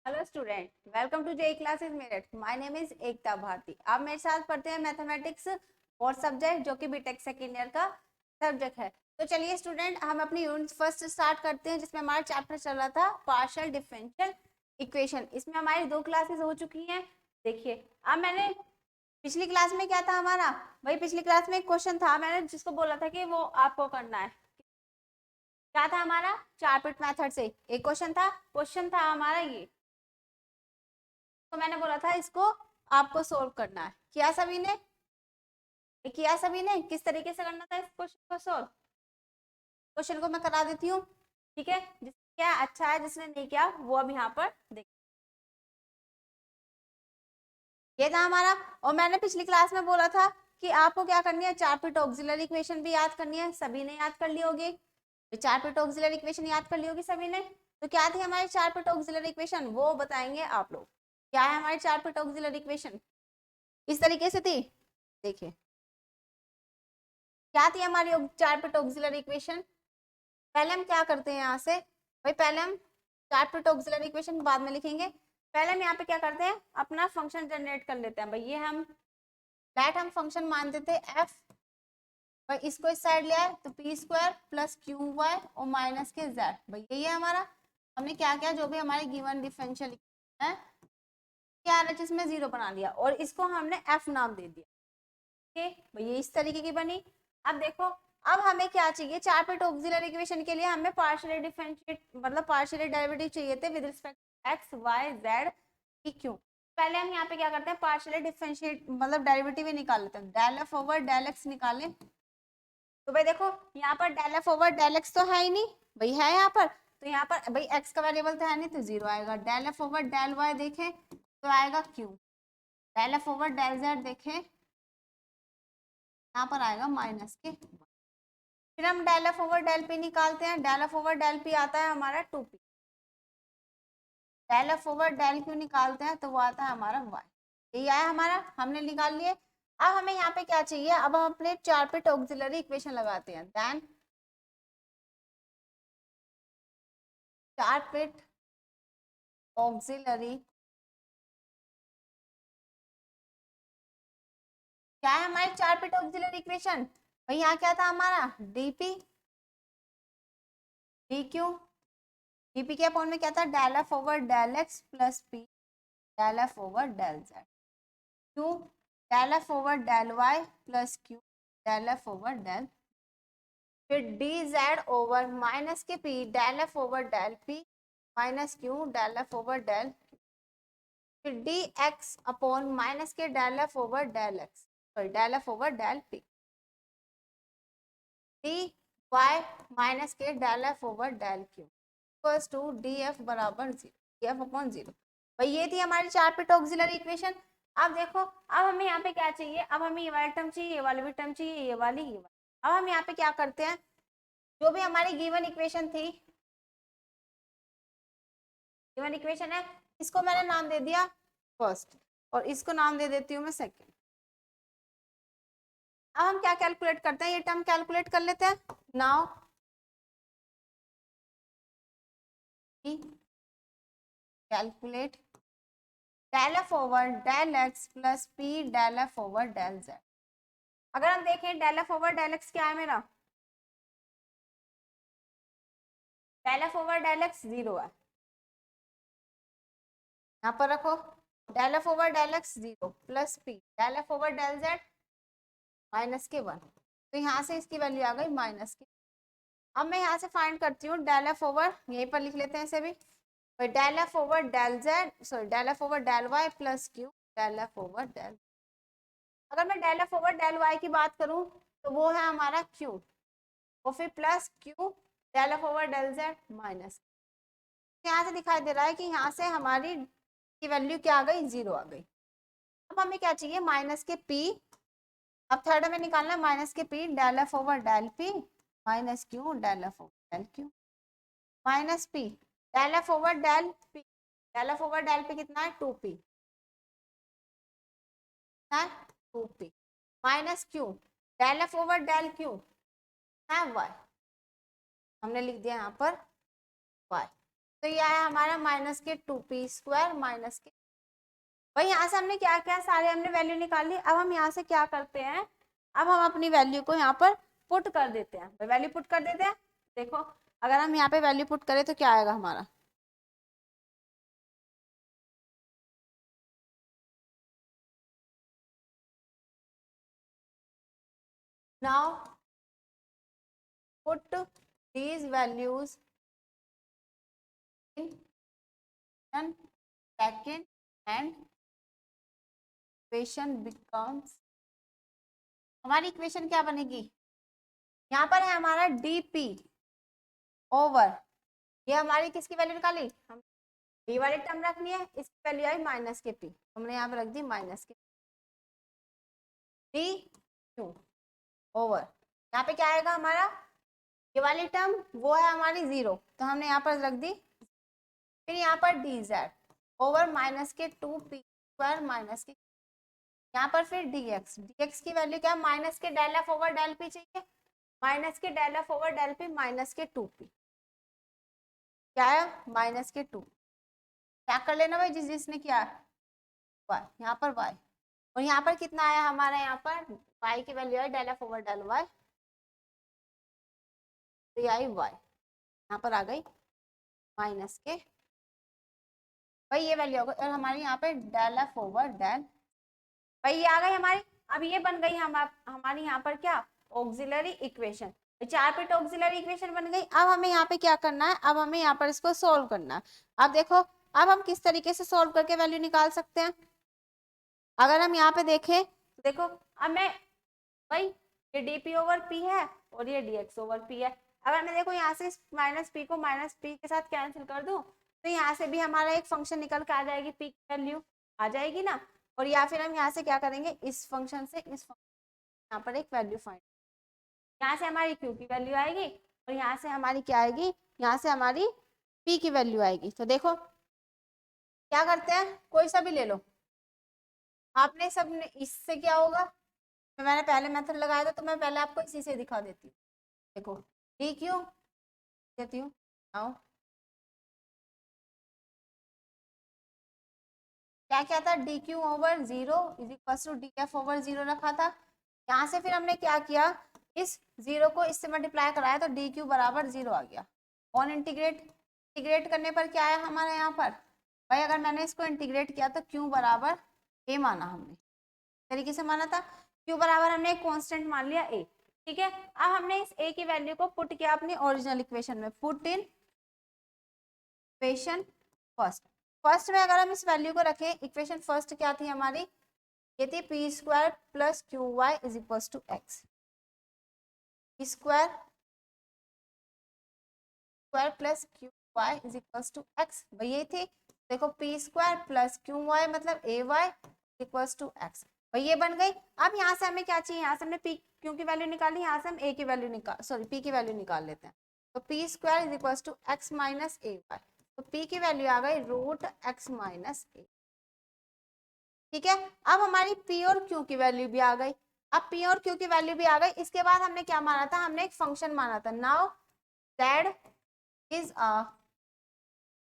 Hello student, welcome to J E classes Meerut. My name is Ekta Bharti. आप मेरे साथ पढ़ते हैं मैथमेटिक्स और सब्जेक्ट जो कि बीटेक सेकेंड ईयर का सब्जेक्ट है। तो चलिए स्टूडेंट, हम अपनी यूनिट फर्स्ट स्टार्ट करते हैं जिसमें हमारा चैप्टर चल रहा था पार्शियल डिफरेंशियल इक्वेशन। इसमें हमारी 2 क्लासेस हो चुकी हैं। देखिए, अब मैंने पिछली क्लास में क्या था हमारा, वही पिछली क्लास में एक क्वेश्चन था मैंने जिसको बोला था कि वो आपको करना है। क्या था हमारा? 4 पिट मेथड से एक क्वेश्चन था हमारा ये। तो मैंने बोला था इसको आपको सोल्व करना है। किया सभी ने किस तरीके से करना था इस क्वेश्चन को सोल्व? क्वेश्चन को मैं करा देती हूँ, ठीक है। जिसने किया अच्छा है, जिसने नहीं किया वो अब यहाँ पर देख। ये था हमारा। और मैंने पिछली क्लास में बोला था कि आपको क्या करनी है, 4 पिट ऑक्सिलरी इक्वेशन भी याद करनी है। सभी ने याद कर ली होगी। 4 पिट ऑक्सिलरी इक्वेशन याद कर ली होगी सभी ने। तो क्या थी हमारी 4 पिट ऑक्सिलरी इक्वेशन, वो बताएंगे आप लोग। क्या है हमारी 4 पिट ऑक्सिलरी इक्वेशन? इस तरीके से थी। देखिए, क्या थी हमारी 4 पिट ऑक्सिलरी इक्वेशन। पहले हम क्या करते हैं यहाँ से, भाई पहले हम 4 पिट ऑक्सिलरी इक्वेशन बाद में लिखेंगे। पहले हम यहाँ पे क्या करते हैं, अपना फंक्शन जनरेट कर लेते हैं। भाई ये हम फंक्शन मान देते हैं एफ। भाई इसको इस साइड ले आए तो P square plus Q Y और माइनस के जेड। भाई यही है हमारा। हमने क्या किया, जो भी हमारे गिवन डिफरेंशियल है क्या है जिसमें जीरो बना लिया और इसको हमने एफ नाम दे दिया। भैया इस तरीके की बनी। अब देखो, अब हमें क्या चाहिए, 4 पिट ऑक्सिलरी इक्वेशन के लिए हमें पार्शियली डिफरेंशिएट मतलब पार्शियली डेरिवेटिव चाहिए थे with respect X Y Z की क्यू। पहले हम यहाँ पे क्या करते हैं, पार्शियली डिफरेंशिएट मतलब डेरिवेटिव ही निकाल लेते हैं। Del F over del X निकालें तो भाई देखो, यहाँ पर del F over del X तो है ही नहीं, भाई है यहाँ पर। तो यहाँ पर भाई एक्स का वेरिएबल तो है नहीं तो जीरो आएगा। Del F over del Y देखें तो आएगा Q. Del F over del Z देखें, यहाँ पर आएगा माइनस के। फिर हम del F over del P निकालते हैं। Del F over del P आता है हमारा 2p। Del F over del Q निकालते हैं तो वो आता है हमारा y। यही आया हमारा, हमने निकाल लिए। अब हमें यहाँ पे क्या चाहिए, अब हम अपने 4 पिट ऑक्सिलरी इक्वेशन लगाते हैं। देन 4 पिट ऑक्सिलरी क्या है हमारी 4 पिट ऑक्सिलरी इक्वेशन? भाई यहाँ क्या था हमारा, dp dq। dp के अपॉन में क्या था, del F over del x plus p del F over del Z. Q del F over del Y plus Q del F over del. फिर D Z over minus K P del F over del P minus Q del F over del. फिर D X upon minus के del F over del X sorry del F over del P. D Y minus के del F over del Q equals to D F बराबर zero, D F upon zero. भाई ये थी हमारी 4 पिट auxiliary equation. अब देखो, अब हमें यहाँ पे क्या चाहिए, अब हमें ये वाली टर्म चाहिए, ये वाली भी टर्म चाहिए, ये वाली ये वाली। अब हम यहाँ पे क्या करते हैं, जो भी हमारी गिवन इक्वेशन थी, गिवन इक्वेशन है, इसको मैंने नाम दे दिया फर्स्ट और इसको नाम दे देती हूँ मैं सेकंड। अब हम क्या कैलकुलेट करते हैं, ये टर्म कैलकुलेट कर लेते हैं। Now calculate del F over del x plus P del F over del Z. अगर हम देखें del F over del X क्या है मेरा, del F over del X zero है। यहाँ पर रखो, del F over del X zero plus P del F over del Z minus K one. तो यहाँ से इसकी वैल्यू आ गई माइनस के। अब मैं यहाँ से फाइंड करती हूँ डेल एफ ओवर, यहीं पर लिख लेते हैं इसे भी। Del F over del Z sorry del F over del Y plus Q del F over del. अगर मैं del F over del Y की बात करूँ तो वो है हमारा क्यू और फिर plus Q del F over del Z minus. यहाँ से दिखाई दे रहा है कि यहाँ से हमारी की वैल्यू क्या आ गई, जीरो आ गई। अब हमें क्या चाहिए, माइनस के पी। अब थर्ड में निकालना है minus K P del F over del P minus Q del F over del Q minus P del F over del P. Del F over del P कितना है, 2p है, 2p minus Q del F over del Q है y। हमने लिख दिया यहाँ पर y। तो ये आया हमारा माइनस के 2p² माइनस के। भाई यहाँ से हमने क्या क्या सारे हमने वैल्यू निकाल ली। अब हम यहाँ से क्या करते हैं, अब हम अपनी वैल्यू को यहाँ पर पुट कर देते हैं। वैल्यू पुट कर देते हैं। देखो अगर हम यहाँ पे वैल्यू पुट करें तो क्या आएगा हमारा, now put these values in second and equation becomes, हमारी इक्वेशन क्या बनेगी, यहाँ पर है हमारा dp ओवर, ये हमारी किसकी वैल्यू निकाली, हम ये वाली टर्म रखनी है, इसकी वैल्यू आई माइनस के पी, हमने यहाँ पर रख दी माइनस के डी क्यू ओवर, यहाँ पे क्या आएगा हमारा, ये वाली टर्म वो है हमारी 0, तो हमने यहाँ पर रख दी, फिर यहाँ पर डी जेड ओवर माइनस के 2p² माइनस के, यहाँ पर फिर dx की वैल्यू क्या है, माइनस के del F over del P चाहिए, माइनस के del F over del P minus K 2p, क्या है माइनस के 2, क्या कर लेना भाई जिसने किया y, यहाँ पर y, और यहाँ पर कितना आया हमारा, यहाँ पर y की वैल्यू है del F over del y, तो ये आई y, यहाँ पर आ गई माइनस के, भाई ये वैल्यू होगा, और हमारी यहाँ पे डेल एफ ओवर डेल, भाई ये आ गई हमारी। अब ये बन गई हमारी यहाँ पर क्या, ऑक्सिलरी इक्वेशन, 4 पिट ऑक्सिलरी इक्वेशन बन गई। अब हमें यहाँ पे क्या करना है, अब हमें यहाँ पर इसको सोल्व करना है। अब देखो अब हम किस तरीके से सोल्व करके वैल्यू निकाल सकते हैं, अगर हम यहाँ पे देखें तो देखो अब मैं, भाई ये dp ओवर p है और ये dx ओवर p है, अगर मैं देखो यहाँ से माइनस p को माइनस p के साथ कैंसिल कर दूं तो यहाँ से भी हमारा एक फंक्शन निकल के आ जाएगी, p की वैल्यू आ जाएगी ना, और या फिर हम यहाँ से क्या करेंगे, इस फंक्शन से इस फंक्शन यहाँ पर एक वैल्यू फाइंड, यहाँ से हमारी q की वैल्यू आएगी और यहाँ से हमारी क्या आएगी, यहाँ से हमारी p की वैल्यू आएगी। तो देखो क्या करते हैं, कोई सा भी ले लो, आपने सब इससे क्या होगा, मैंने पहले मेथड लगाया था तो मैं पहले आपको इसी से दिखा देती हूँ। देखो डी क्यू देती हूँ, आओ क्या क्या था, D Q over 0 is equal to D F over 0 रखा था, यहाँ से फिर हमने क्या किया, इस 0 को इससे मल्टीप्लाई कराया तो डी क्यू बराबर 0 आ गया, ऑन इंटीग्रेट करने पर क्या आया हमारे यहाँ पर, भाई अगर मैंने इसको इंटीग्रेट किया तो क्यू बराबर ए माना, हमने तरीके से माना था, क्यू बराबर हमने एक कांस्टेंट मान लिया ए, ठीक है। अब हमने इस ए की वैल्यू को पुट किया अपनी ओरिजिनल इक्वेशन में, पुट इन इक्वेशन फर्स्ट में अगर हम इस वैल्यू को रखें, इक्वेशन फर्स्ट क्या थी हमारी, ये थी p² plus Q Y is equal to X, p² plus Q Y is equal to x, भाई ये थी, देखो p² प्लस क्यू वाई मतलब A Y equal to x, भाई ये बन गई। अब यहाँ से हमें क्या चाहिए, यहाँ से हमने p क्यू की वैल्यू निकाली, यहाँ से हम a की वैल्यू p की वैल्यू निकाल लेते हैं, तो p² is equal to X minus A Y, तो p की वैल्यू आ गई रूट एक्स माइनस ए, ठीक है। अब हमारी p और q की वैल्यू भी आ गई, अब p और q की वैल्यू भी आ गई, इसके बाद हमने क्या माना था, हमने एक फंक्शन माना था, now z is a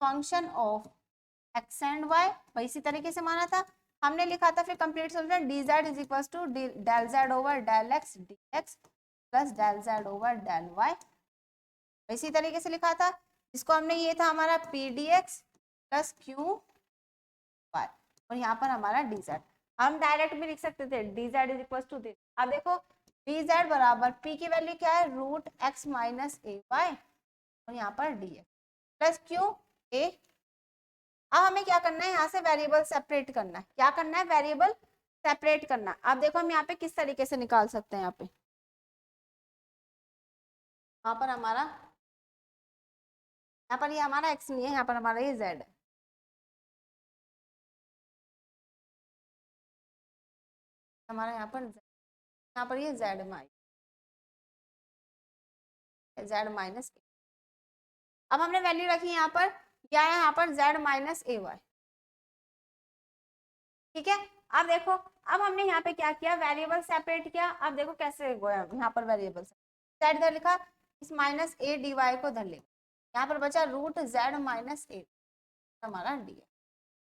function of x and y, भाई इसी तरीके से माना था, हमने लिखा था फिर complete solution dz is equal to del z over del x dx plus del z over del y, इसी तरीके से लिखा था, इसको हमने, ये था हमारा P D X plus Q Y और यहाँ पर हमारा डी जेड, हम डायरेक्ट भी लिख सकते थे D Z is equal to this, अब देखो डी जेड बराबर पी की वैल्यू क्या है, root X minus A Y और यहाँ पर D X plus Q A, अब हमें क्या करना है, यहाँ से वेरिएबल सेपरेट करना है, क्या करना है, वेरिएबल सेपरेट करना। अब देखो हम यहाँ पे किस तरीके से निकाल सकते हैं, यहाँ पे यहाँ पर हमारा, यहाँ पर ये हमारा x नहीं है, यहाँ पर हमारा ये z है, हमारा यहाँ पर ये z माइनस, अब हमने वैल्यू रखी यहाँ पर, क्या है यहाँ पर z माइनस ए वाई, ठीक है। अब देखो अब हमने यहाँ पे क्या किया, वेरिएबल सेपरेट किया, अब देखो कैसे गया यहाँ पर वेरिएबल z इधर लिखा, इस माइनस ए डी वाई को इधर लिखा, यहाँ पर बचा रूट जेड माइनस ए हमारा डी।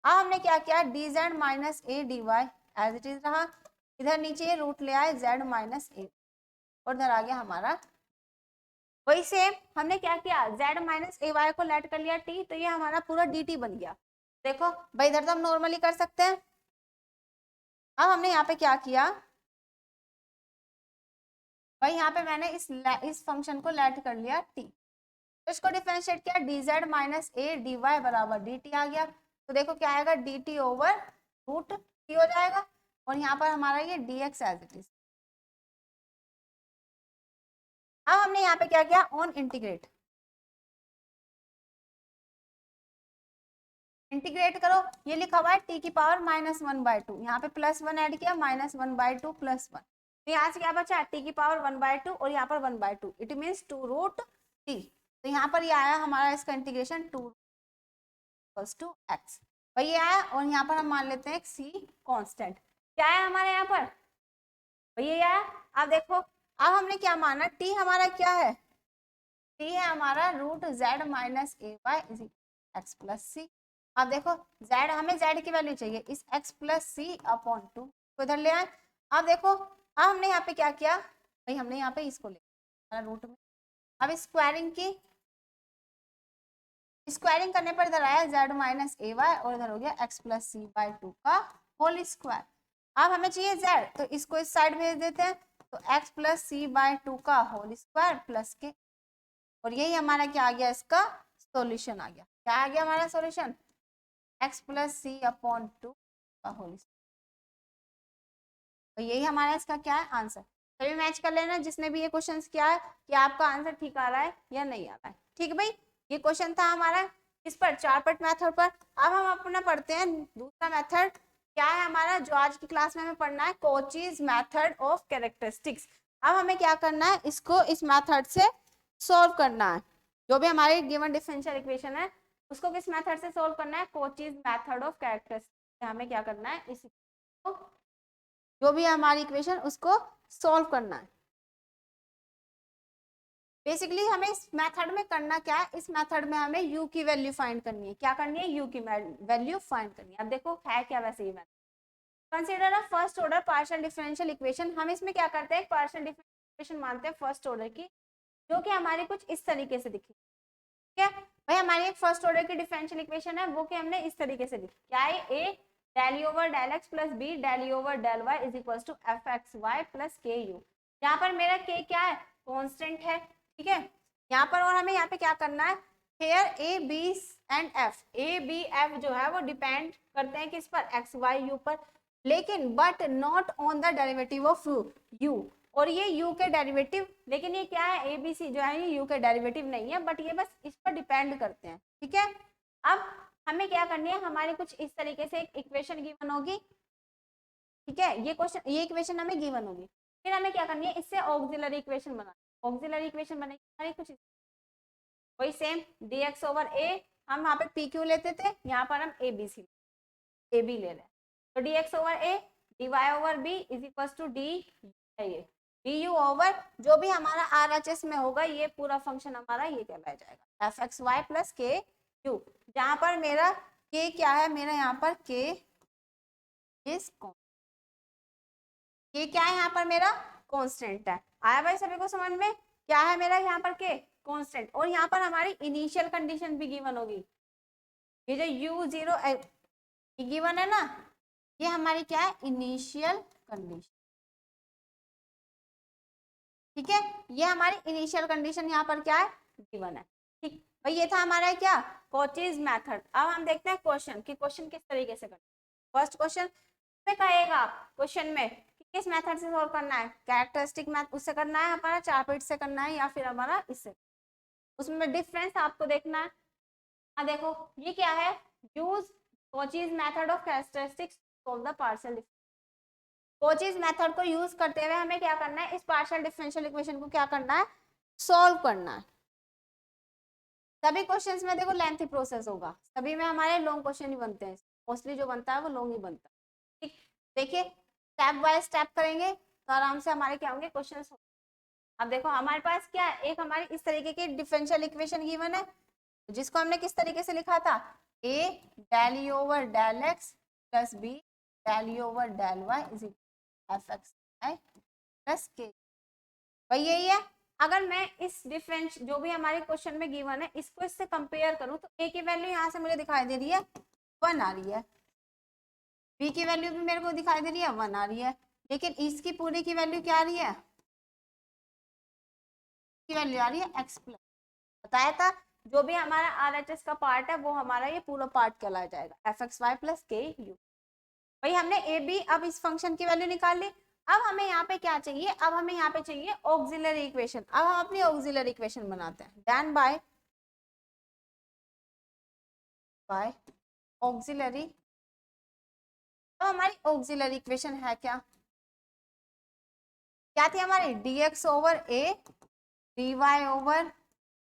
अब हमने क्या किया, D Z minus A D Y as it is रहा, इधर नीचे रूट ले आए जेड माइनस ए और इधर आ गया हमारा। वही सेम हमने क्या किया, जेड माइनस ए वाई को लेट कर लिया टी, तो ये हमारा पूरा डी टी बन गया। देखो भाई इधर तो हम नॉर्मली कर सकते हैं। अब हमने यहाँ पे क्या किया भाई, यहाँ पे मैंने इस फंक्शन को लेट कर लिया टी, तो इसको डिफरेंशिएट किया, D Z minus A D Y बराबर डी टी आ गया। तो देखो क्या आएगा, D T over root T हो जाएगा, और यहाँ पर हमारा ये D X as it is. अब हमने यहाँ पे क्या किया, ऑन इंटीग्रेट, इंटीग्रेट करो, ये लिखा हुआ है टी की पावर -1/2, यहाँ पे +1 ऐड किया, -1/2 +1, तो यहाँ से क्या बचा, टी की पावर 1/2 और यहाँ पर 1/2, इट मीन्स 2 रूट टी। तो यहाँ पर ये आया हमारा इसका इंटीग्रेशन 2 = x, भाई ये आया, और यहाँ पर हम मान लेते हैं c कांस्टेंट। क्या है हमारे यहाँ पर भाई ये आया। अब देखो अब हमने क्या माना, t हमारा क्या है, t है हमारा root z minus A Y is X plus C. अब देखो z, हमें z की वैल्यू चाहिए, इस x प्लस सी अपॉन 2 को इधर ले आए। अब देखो अब हमने यहाँ पे क्या किया भाई, हमने यहाँ पे इसको ले रूट में, अब स्क्वायरिंग की, स्क्वायरिंग करने पर इधर आया z माइनस ए वाई और इधर हो गया x प्लस सी बाई 2 का होल स्क्वायर। अब हमें चाहिए z, तो इसको इस साइड भेज देते हैं, तो x प्लस सी बाई 2 का होल स्क्वायर प्लस के, और यही हमारा क्या आ गया, इसका सॉल्यूशन आ गया। क्या आ गया हमारा सॉल्यूशन, x प्लस सी अपॉन 2 का होल स्क्वायर, तो यही हमारा इसका क्या है आंसर। सभी मैच कर लेना जिसने भी ये क्वेश्चंस किया है कि आपका आंसर ठीक आ रहा है या नहीं आ रहा है। ठीक है भाई, ये क्वेश्चन था हमारा इस पर, 4 पार्ट मेथड पर। अब हम अपना पढ़ते हैं दूसरा मेथड, क्या है हमारा जो आज की क्लास में हमें पढ़ना है, कोचीज मेथड ऑफ कैरेक्टरिस्टिक्स। अब हमें क्या करना है, इसको इस मेथड से सोल्व करना है, जो भी हमारी गिवन डिफरेंशियल इक्वेशन है उसको किस मेथड से सोल्व करना है, कोचीज मेथड ऑफ कैरेक्टरिस्टिक्स। हमें क्या करना है, इस जो भी हमारी इक्वेशन उसको सोल्व करना है। बेसिकली हमें इस मेथड में करना क्या है, इस मेथड में हमें u की वैल्यू फाइंड करनी है। क्या करनी है, u की वैल्यू फाइंड करनी है। अब देखो है क्या वैसे ये method, consider a first order partial differential equation. हम इसमें क्या करते हैं, पार्शियल डिफरेंशियल इक्वेशन मानते हैं फर्स्ट ऑर्डर की, जो कि हमारी कुछ इस तरीके से दिखी। ठीक है भाई, हमारी एक फर्स्ट ऑर्डर की डिफरेंशियल इक्वेशन है, वो कि हमने इस तरीके से लिखी, क्या है, a del u over del x plus b del u over del y is equals to fxy plus ku। यहाँ पर मेरा k क्या है, कांस्टेंट है। ठीक है, यहाँ पर और हमें यहाँ पे क्या करना है, here a b and f, a b f जो है वो डिपेंड करते हैं किस पर, x y u पर, लेकिन but not on the derivative of u, और ये u के डेरिवेटिव, लेकिन ये क्या है, a b c जो है ये u के डेरिवेटिव नहीं है, बट ये बस इस पर डिपेंड करते हैं। ठीक है, अब हमें क्या करनी है, हमारे कुछ इस तरीके से एक इक्वेशन गिवन होगी। ठीक है, ये क्वेश्चन, ये इक्वेशन हमें गिवन होगी, फिर हमें क्या करनी है, इससे ऑक्सिलरी इक्वेशन बनानी। ऑक्सिलरी इक्वेशन बनेगी हमारी कुछ वही सेम, dx ओवर a, हम यहाँ पे pq लेते थे, यहाँ पर हम abc ab ले रहे हैं, तो dx over a dy over b is equal to du over जो भी हमारा RHS में होगा, ये पूरा फंक्शन हमारा ये कहलाया जाएगा fxy प्लस ku, जहां पर मेरा k क्या है, मेरा यहाँ पर k इज k क्या है, यहाँ पर मेरा कांस्टेंट है। आया भाई सभी को समझ में, क्या है मेरा यहाँ पर k कांस्टेंट, और यहाँ पर हमारी इनिशियल कंडीशन भी गिवन होगी, ये जो u0 गिवन है ना, ये हमारी क्या है, इनिशियल कंडीशन। ठीक है, ये हमारी इनिशियल कंडीशन यहाँ पर क्या है, गिवन है। ठीक भाई, ये था हमारा क्या, कोचीज मेथड। अब हम देखते हैं क्वेश्चन कि क्वेश्चन किस तरीके से करना है। फर्स्ट क्वेश्चन में कहेगा क्वेश्चन में कि किस मेथड से सॉल्व करना है, कैरेक्टरिस्टिक मैथ उससे करना है, हमारा 4 पॉइंट से करना है, या फिर हमारा इससे, उसमें डिफरेंस आपको देखना है। हाँ देखो ये क्या है, use कोचीज method of characteristics solve the partial differential. कोचीज method को यूज करते हुए हमें क्या करना है, इस पार्शियल डिफरेंशियल इक्वेशन को क्या करना है, सॉल्व करना है। सभी क्वेश्चंस में देखो लेंथी प्रोसेस होगा, सभी में हमारे लॉन्ग क्वेश्चन ही बनते हैं, मोस्टली जो बनता है वो लॉन्ग ही बनता है। ठीक, देखिए स्टेप बाय स्टेप करेंगे तो आराम से हमारे क्या होंगे क्वेश्चन। अब देखो हमारे पास क्या है, एक हमारी इस तरीके की डिफरेंशियल इक्वेशन गिवन है, जिसको हमने किस तरीके से लिखा था, a del E over del x plus B del E over del Y is F x Y plus के। भाई यही है। अगर मैं इस डिफरेंस जो भी हमारे क्वेश्चन में गिवन है इसको इससे कंपेयर करूं तो a की वैल्यू यहाँ से मुझे दिखाई दे रही है 1 आ रही है, b की वैल्यू भी मेरे को दिखाई दे रही है 1 आ रही है, लेकिन इसकी पूरी की वैल्यू क्या आ रही है, की वैल्यू आ रही है x प्लस। बताया था जो भी हमारा RHS का पार्ट है वो हमारा ये पूरा पार्ट कहलाया जाएगा एफ एक्स वाई प्लस के यू। भाई हमने ए बी अब इस फंक्शन की वैल्यू निकाल ली। अब हमें यहाँ पे क्या चाहिए, अब हमें यहाँ पे चाहिए ऑक्सिलरी इक्वेशन। अब हम अपनी ऑक्सिलरी इक्वेशन बनाते हैं, देन बाय ऑक्सिलरी। तो हमारी ऑक्सिलरी इक्वेशन है क्या, क्या थी हमारी dx over a dy over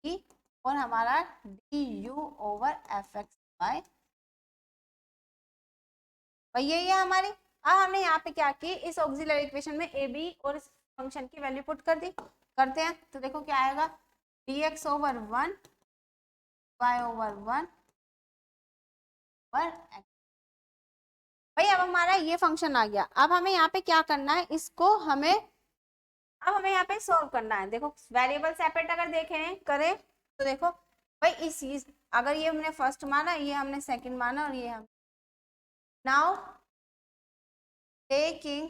e और हमारा du over F x Y. भाई यही है हमारी। अब हमने यहाँ पे क्या की, इस ऑक्सिलरी इक्वेशन में ए बी और इस फंक्शन की वैल्यू पुट कर दी। करते हैं तो देखो क्या आएगा, dx ओवर 1 y ओवर 1 पर x। भाई अब हमारा ये फंक्शन आ गया। अब हमें यहाँ पे क्या करना है, इसको हमें अब हमें यहाँ पे सॉल्व करना है। देखो वेरिएबल सेपरेट अगर देखें करें तो देखो भाई इस अगर ये हमने फर्स्ट माना, ये हमने सेकंड माना और ये हम now taking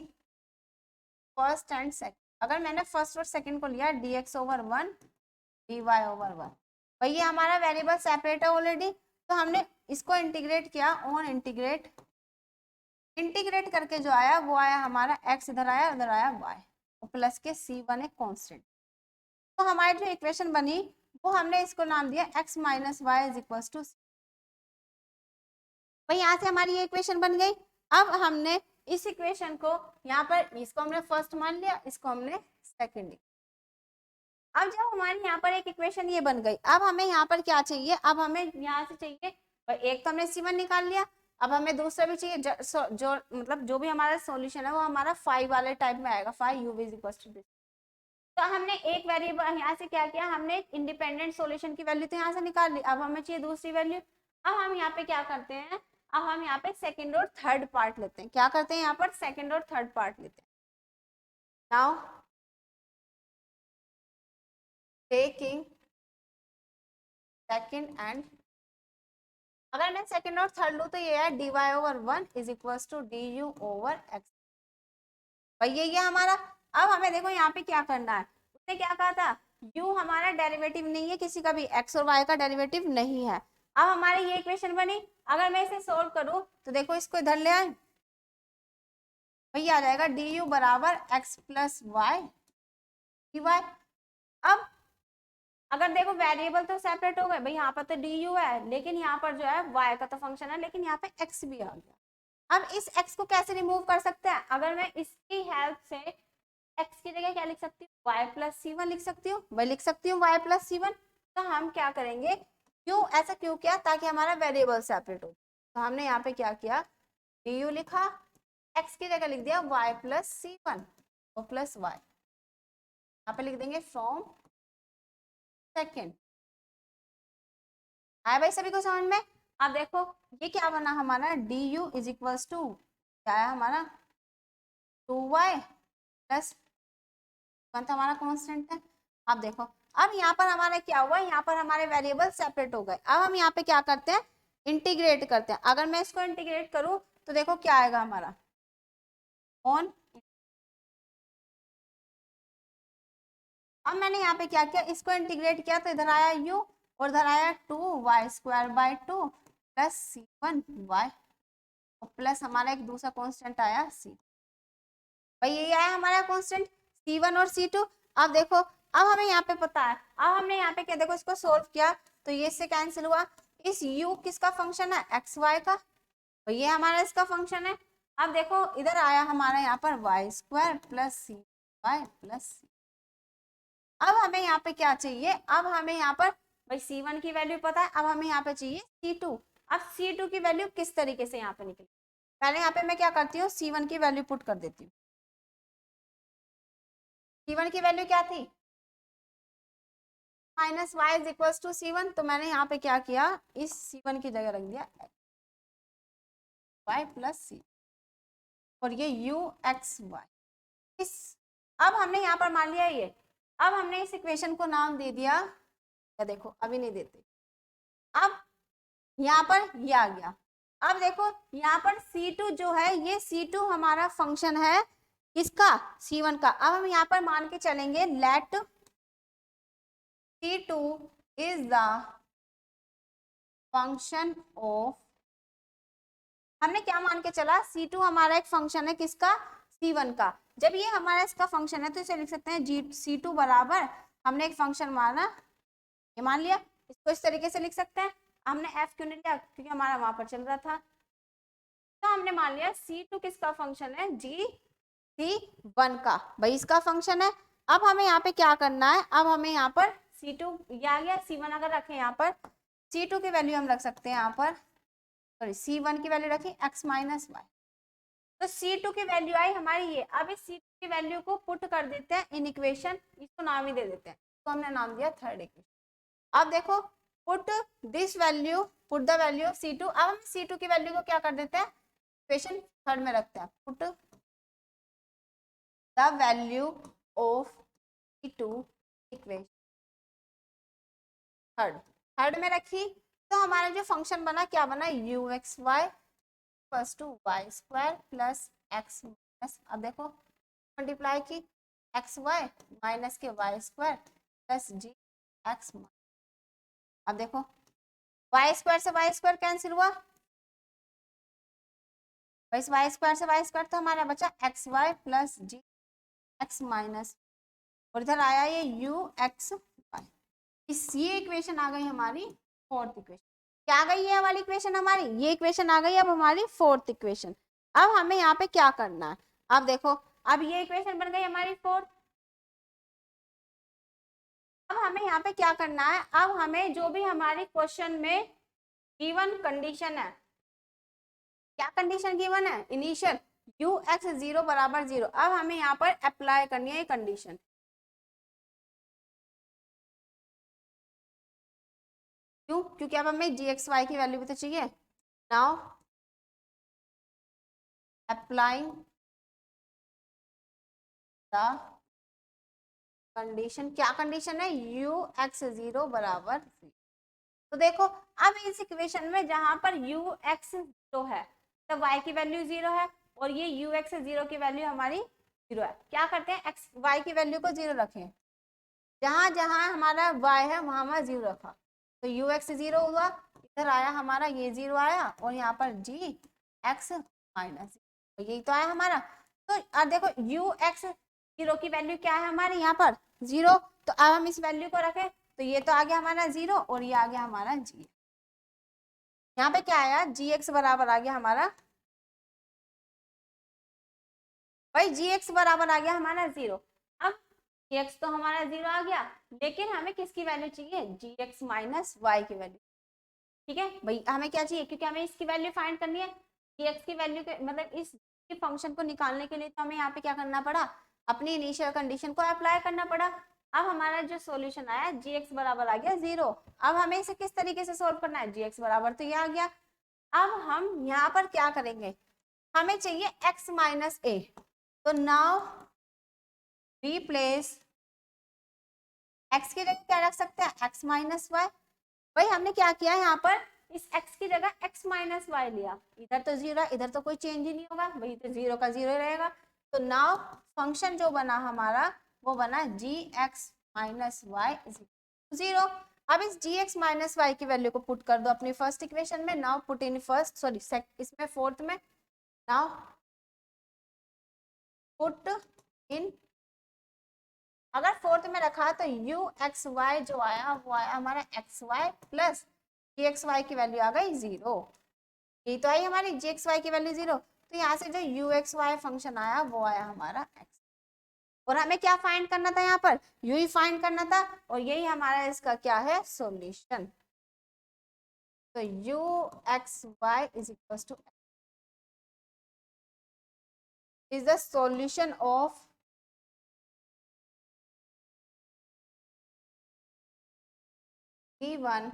first and second, अगर मैंने फर्स्ट और सेकंड को लिया dx ओवर 1 dy ओवर 1, भाई ये हमारा वेरिएबल सेपरेट है ऑलरेडी, तो हमने इसको इंटीग्रेट किया ऑन इंटीग्रेट। इंटीग्रेट करके जो आया वो आया हमारा x, इधर आया उधर आया y और प्लस के c1 एक कांस्टेंट। तो हमारी जो इक्वेशन बनी वो हमने इसको नाम दिया x minus Y is equal to. भाई यहाँ से हमारी ये इक्वेशन बन गई। अब हमने इस इक्वेशन को यहाँ पर, इसको हमने फर्स्ट मान लिया, इसको हमने सेकंड। अब जब हमारी यहाँ पर एक इक्वेशन ये बन गई, अब हमें यहाँ पर क्या चाहिए, अब हमें यहाँ से चाहिए, एक तो हमने C1 निकाल लिया, अब हमें दूसरा भी चाहिए जो मतलब जो भी हमारा सॉल्यूशन है वो हमारा 5 वाले टाइप में आएगा, 5 u is equal to this. तो हमने एक वेरिएबल यहाँ से क्या किया, हमने इंडिपेंडेंट सॉल्यूशन की वैल्यू तो यहाँ से निकाल ली, अब हमें चाहिए दूसरी वैल्यू। अब हम यहाँ पे क्या करते हैं, अब हम यहाँ पे सेकंड और थर्ड पार्ट लेते हैं। क्या करते हैं यहाँ पर, सेकंड और थर्ड पार्ट लेते हैं। नाउ टेकिंग सेकंड एंड, अगर मैं सेकंड और थर्ड लूँ तो ये है dy over 1 is equal to du over x। भाई ये हमारा। अब हमें देखो यहाँ पे क्या करना है, उसने क्या कहा था, u हमारा डेरिवेटिव नहीं है किसी का भी, x और y का डेरिवेटिव नहीं है। अब हमारी ये इक्वेशन बनी, अगर मैं इसे सोल्व करूँ तो देखो इसको इधर ले आए, भैया आ जाएगा du बराबर x प्लस वाई dy। अब अगर देखो वेरिएबल तो सेपरेट हो गए, भाई यहाँ पर तो du है लेकिन यहाँ पर जो है y का तो फंक्शन है, लेकिन यहाँ पे x भी आ गया। अब इस x को कैसे रिमूव कर सकते हैं, अगर मैं इसकी हेल्प से x की जगह क्या लिख सकती हूँ, y प्लस c1 लिख सकती हूँ, मैं लिख सकती हूँ y प्लस c1। तो हम क्या करेंगे, क्यों ऐसा क्यों किया, ताकि हमारा वेरिएबल सेपरेट हो। तो हमने यहाँ पे क्या किया, du लिखा, x की जगह लिख दिया y प्लस c1 और प्लस y, यहाँ पे लिख देंगे फ्रॉम सेकेंड। आया भाई सभी को समझ में। अब देखो ये क्या बना हमारा, du इज इक्वल्स टू क्या है हमारा 2y प्लस 1 तो हमारा कांस्टेंट है। अब देखो अब यहाँ पर हमारा क्या हुआ, यहाँ पर हमारे वेरिएबल सेपरेट हो गए। अब हम यहाँ पे क्या करते हैं, इंटीग्रेट करते हैं। अगर मैं इसको इंटीग्रेट करूं तो देखो क्या आएगा हमारा ऑन। अब मैंने यहाँ पे क्या किया, इसको इंटीग्रेट किया तो इधर आया u और इधर आया 2y square by 2 plus c1 y और प्लस हमारा एक दूसरा कांस्टेंट आया c। भाई यही आया हमारा कांस्टेंट c1 और c2। अब देखो अब हमें यहाँ पे पता है, अब हमने यहाँ पे क्या देखो इसको सोल्व किया तो ये इससे कैंसिल हुआ। इस u किसका फंक्शन है, एक्स वाई का, तो ये हमारा इसका फंक्शन है। अब देखो इधर आया हमारा यहाँ पर वाई स्क्वायर प्लस सी वाई प्लस सी। अब हमें यहाँ पे क्या चाहिए, अब हमें यहाँ पर भाई c1 की वैल्यू पता है, अब हमें यहाँ पे चाहिए c2। अब c2 की वैल्यू किस तरीके से यहाँ पे निकली, पहले यहाँ पे मैं क्या करती हूँ, c1 की वैल्यू पुट कर देती हूँ। c1 की वैल्यू क्या थी, minus Y is equal to C1, तो मैंने यहाँ पे क्या किया, इस C1 की जगह रख दिया y प्लस C, और ये u x y। इस अब हमने यहाँ पर मान लिया ये, अब हमने इस इक्वेशन को नाम दे दिया, या देखो अभी नहीं देते, अब यहाँ पर ये आ गया। अब देखो यहाँ पर C2 जो है, ये C2 हमारा फंक्शन है किसका, C1 का। अब हम यहाँ पर मान के चलेंगे let C2 is the function of, हमने क्या मान के चला, C2 हमारा एक फंक्शन है किसका, C1 का। जब ये हमारा इसका फंक्शन है तो इसे लिख सकते हैं C2 बराबर, हमने एक फंक्शन माना, ये मान लिया, इसको इस तरीके से लिख सकते हैं। हमने f क्यों नहीं लिया, क्योंकि हमारा वहां पर चल रहा था, तो हमने मान लिया C2 किसका फंक्शन है, C1 का, भाई इसका फंक्शन है। अब हमें यहाँ पे क्या करना है, अब हमें यहाँ पर C2 ये आ गया, C1 अगर रखें यहाँ पर, C2 की वैल्यू हम रख सकते हैं यहाँ पर, सॉरी C1 की वैल्यू रखी x माइनस वाई, तो C2 की वैल्यू आई हमारी ये। अब इस C2 की वैल्यू को पुट कर देते हैं इन इक्वेशन, इसको नाम ही दे देते हैं, तो हमने नाम दिया थर्ड इक्वेशन। अब देखो put this value, put the value of C2, अब हम C2 की वैल्यू को क्या कर देते हैं, इक्वेशन थर्ड में रखते हैं, put the value of C2 equation third में रखी, तो हमारा जो फंक्शन बना क्या बना, U x Y plus two Y square plus X minus, अब देखो मल्टीप्लाई की X Y minus K Y square plus G X, अब देखो वाई स्क्वायर से वाई स्क्वायर कैंसिल हुआ, वाई स्क्वायर से वाई स्क्वायर, तो हमारा बचा X Y plus G X minus, और इधर आया ये यू एक्स वाई। इस ये इक्वेशन आ गई हमारी फोर्थ इक्वेशन। क्या आ गई ये वाली इक्वेशन हमारी, ये इक्वेशन आ गई अब हमारी फोर्थ इक्वेशन। अब हमें यहाँ पे क्या करना है, अब देखो अब ये इक्वेशन बन गई हमारी फोर्थ। अब हमें यहाँ पे क्या करना है, अब हमें जो भी हमारी क्वेश्चन में गिवन कंडीशन है, क्या कंडीशन गिवन है, इनिशियल यू एक्स 0 बराबर 0, अब हमें यहाँ पर अप्लाई करनी है ये कंडीशन। क्यों, क्योंकि अब हमें जी एक्स वाई की वैल्यू भी तो चाहिए। नाउ अप्लाइंग द कंडीशन, क्या कंडीशन है, यू एक्स 0 बराबर 3। तो देखो अब इस इक्वेशन में जहां पर यू एक्स 0 है, तो y की वैल्यू 0 है, और ये यू एक्स 0 की वैल्यू हमारी 0 है। क्या करते हैं, एक्स y की वैल्यू को 0 रखें, जहां जहां हमारा y है वहां वहां 0 रखा, तो यू एक्स 0 हुआ, इधर आया हमारा ये 0 आया, और यहाँ पर जी एक्स माइनस, तो यही तो आया हमारा। तो देखो यू एक्स 0 की वैल्यू क्या है हमारी यहाँ पर 0, तो अब हम इस वैल्यू को रखें, तो ये तो आ गया हमारा 0, और ये आ गया हमारा जी, यहाँ पे क्या आया, जी एक्स बराबर आ गया हमारा, भाई जी एक्स बराबर आ गया हमारा 0। अब जी एक्स तो हमारा 0 आ गया, लेकिन हमें किसकी वैल्यू चाहिए, जी एक्स माइनस वाई की वैल्यू। ठीक है भाई, हमें क्या चाहिए, क्योंकि हमें इसकी वैल्यू फाइंड करनी है, जी एक्स की वैल्यू के मतलब इस फंक्शन को निकालने के लिए तो हमें यहाँ पे क्या करना पड़ा, अपनी इनिशियल कंडीशन को अप्लाई करना पड़ा। अब हमारा जो सॉल्यूशन आया जी एक्स बराबर आ गया 0। अब हमें इसे किस तरीके से सोल्व करना है, जी एक्स बराबर तो ये आ गया। अब हम यहाँ पर क्या करेंगे, हमें चाहिए x माइनस ए, तो नाउ रिप्लेस x की जगह क्या रख सकते हैं, x माइनस वाई। भाई हमने क्या किया यहाँ पर, इस x की जगह x माइनस वाई लिया, इधर तो 0 है, इधर तो कोई चेंज ही नहीं होगा, वही तो 0 का 0 रहेगा। तो नाउ फंक्शन जो बना हमारा वो बना जी एक्स माइनस वाई 0। अब इस जी एक्स माइनस वाई की वैल्यू को पुट कर दो अपनी फर्स्ट इक्वेशन में, now put in first, sorry इसमें फोर्थ में, नाउ पुट इन, अगर फोर्थ में रखा तो यू एक्स वाई जो आया वो आया हमारा x Y plus G x Y की वैल्यू आ गई 0, ये तो आई हमारी जी एक्स वाई की वैल्यू 0। तो यहाँ से जो यू एक्स वाई फंक्शन आया वो आया हमारा x, और हमें क्या फाइंड करना था, यहाँ पर यू ही फाइंड करना था, और यही हमारा इसका क्या है सॉल्यूशन। तो U x Y is equal to is the solution of v1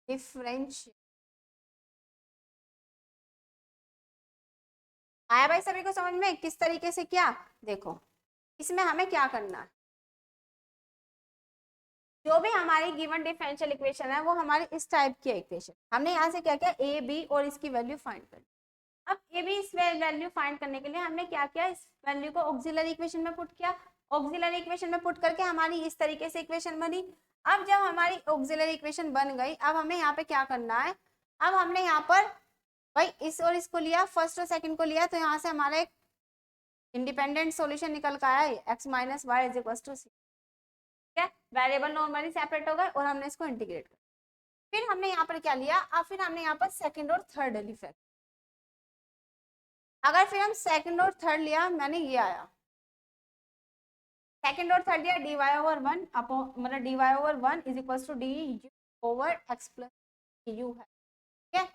differential. आया भाई सभी को समझ में किस तरीके से? क्या देखो इसमें हमें क्या करना है, जो भी हमारी गिवन डिफरेंशियल इक्वेशन है वो हमारी इस टाइप की इक्वेशन, हमने यहाँ से क्या किया ए बी और इसकी वैल्यू फाइंड कर। अब ए बी इस वैल्यू फाइंड करने के लिए हमने क्या किया, इस वैल्यू को ऑक्सिलरी इक्वेशन में पुट किया। ऑक्सिलरी इक्वेशन में पुट करके हमारी इस तरीके से इक्वेशन बनी। अब जब हमारी ऑक्सिलरी इक्वेशन बन गई, अब हमें यहाँ पे क्या करना है, अब हमने यहाँ पर भाई इस और इसको लिया, फर्स्ट और सेकंड को लिया, तो यहाँ से हमारा एक इंडिपेंडेंट सॉल्यूशन निकल कर आया x minus Y is equal to C. ठीक है, वेरिएबल नॉर्मली सेपरेट हो गए और हमने इसको इंटीग्रेट कर, फिर हमने यहाँ पर क्या लिया, अब फिर हमने यहाँ पर सेकंड और थर्ड इफेक्ट। अगर फिर हम सेकंड और थर्ड लिया, मैंने ये आया सेकंड और थर्ड लिया, D Y over one upon मतलब D Y over one is equal to D U over X plus U है। ठीक है,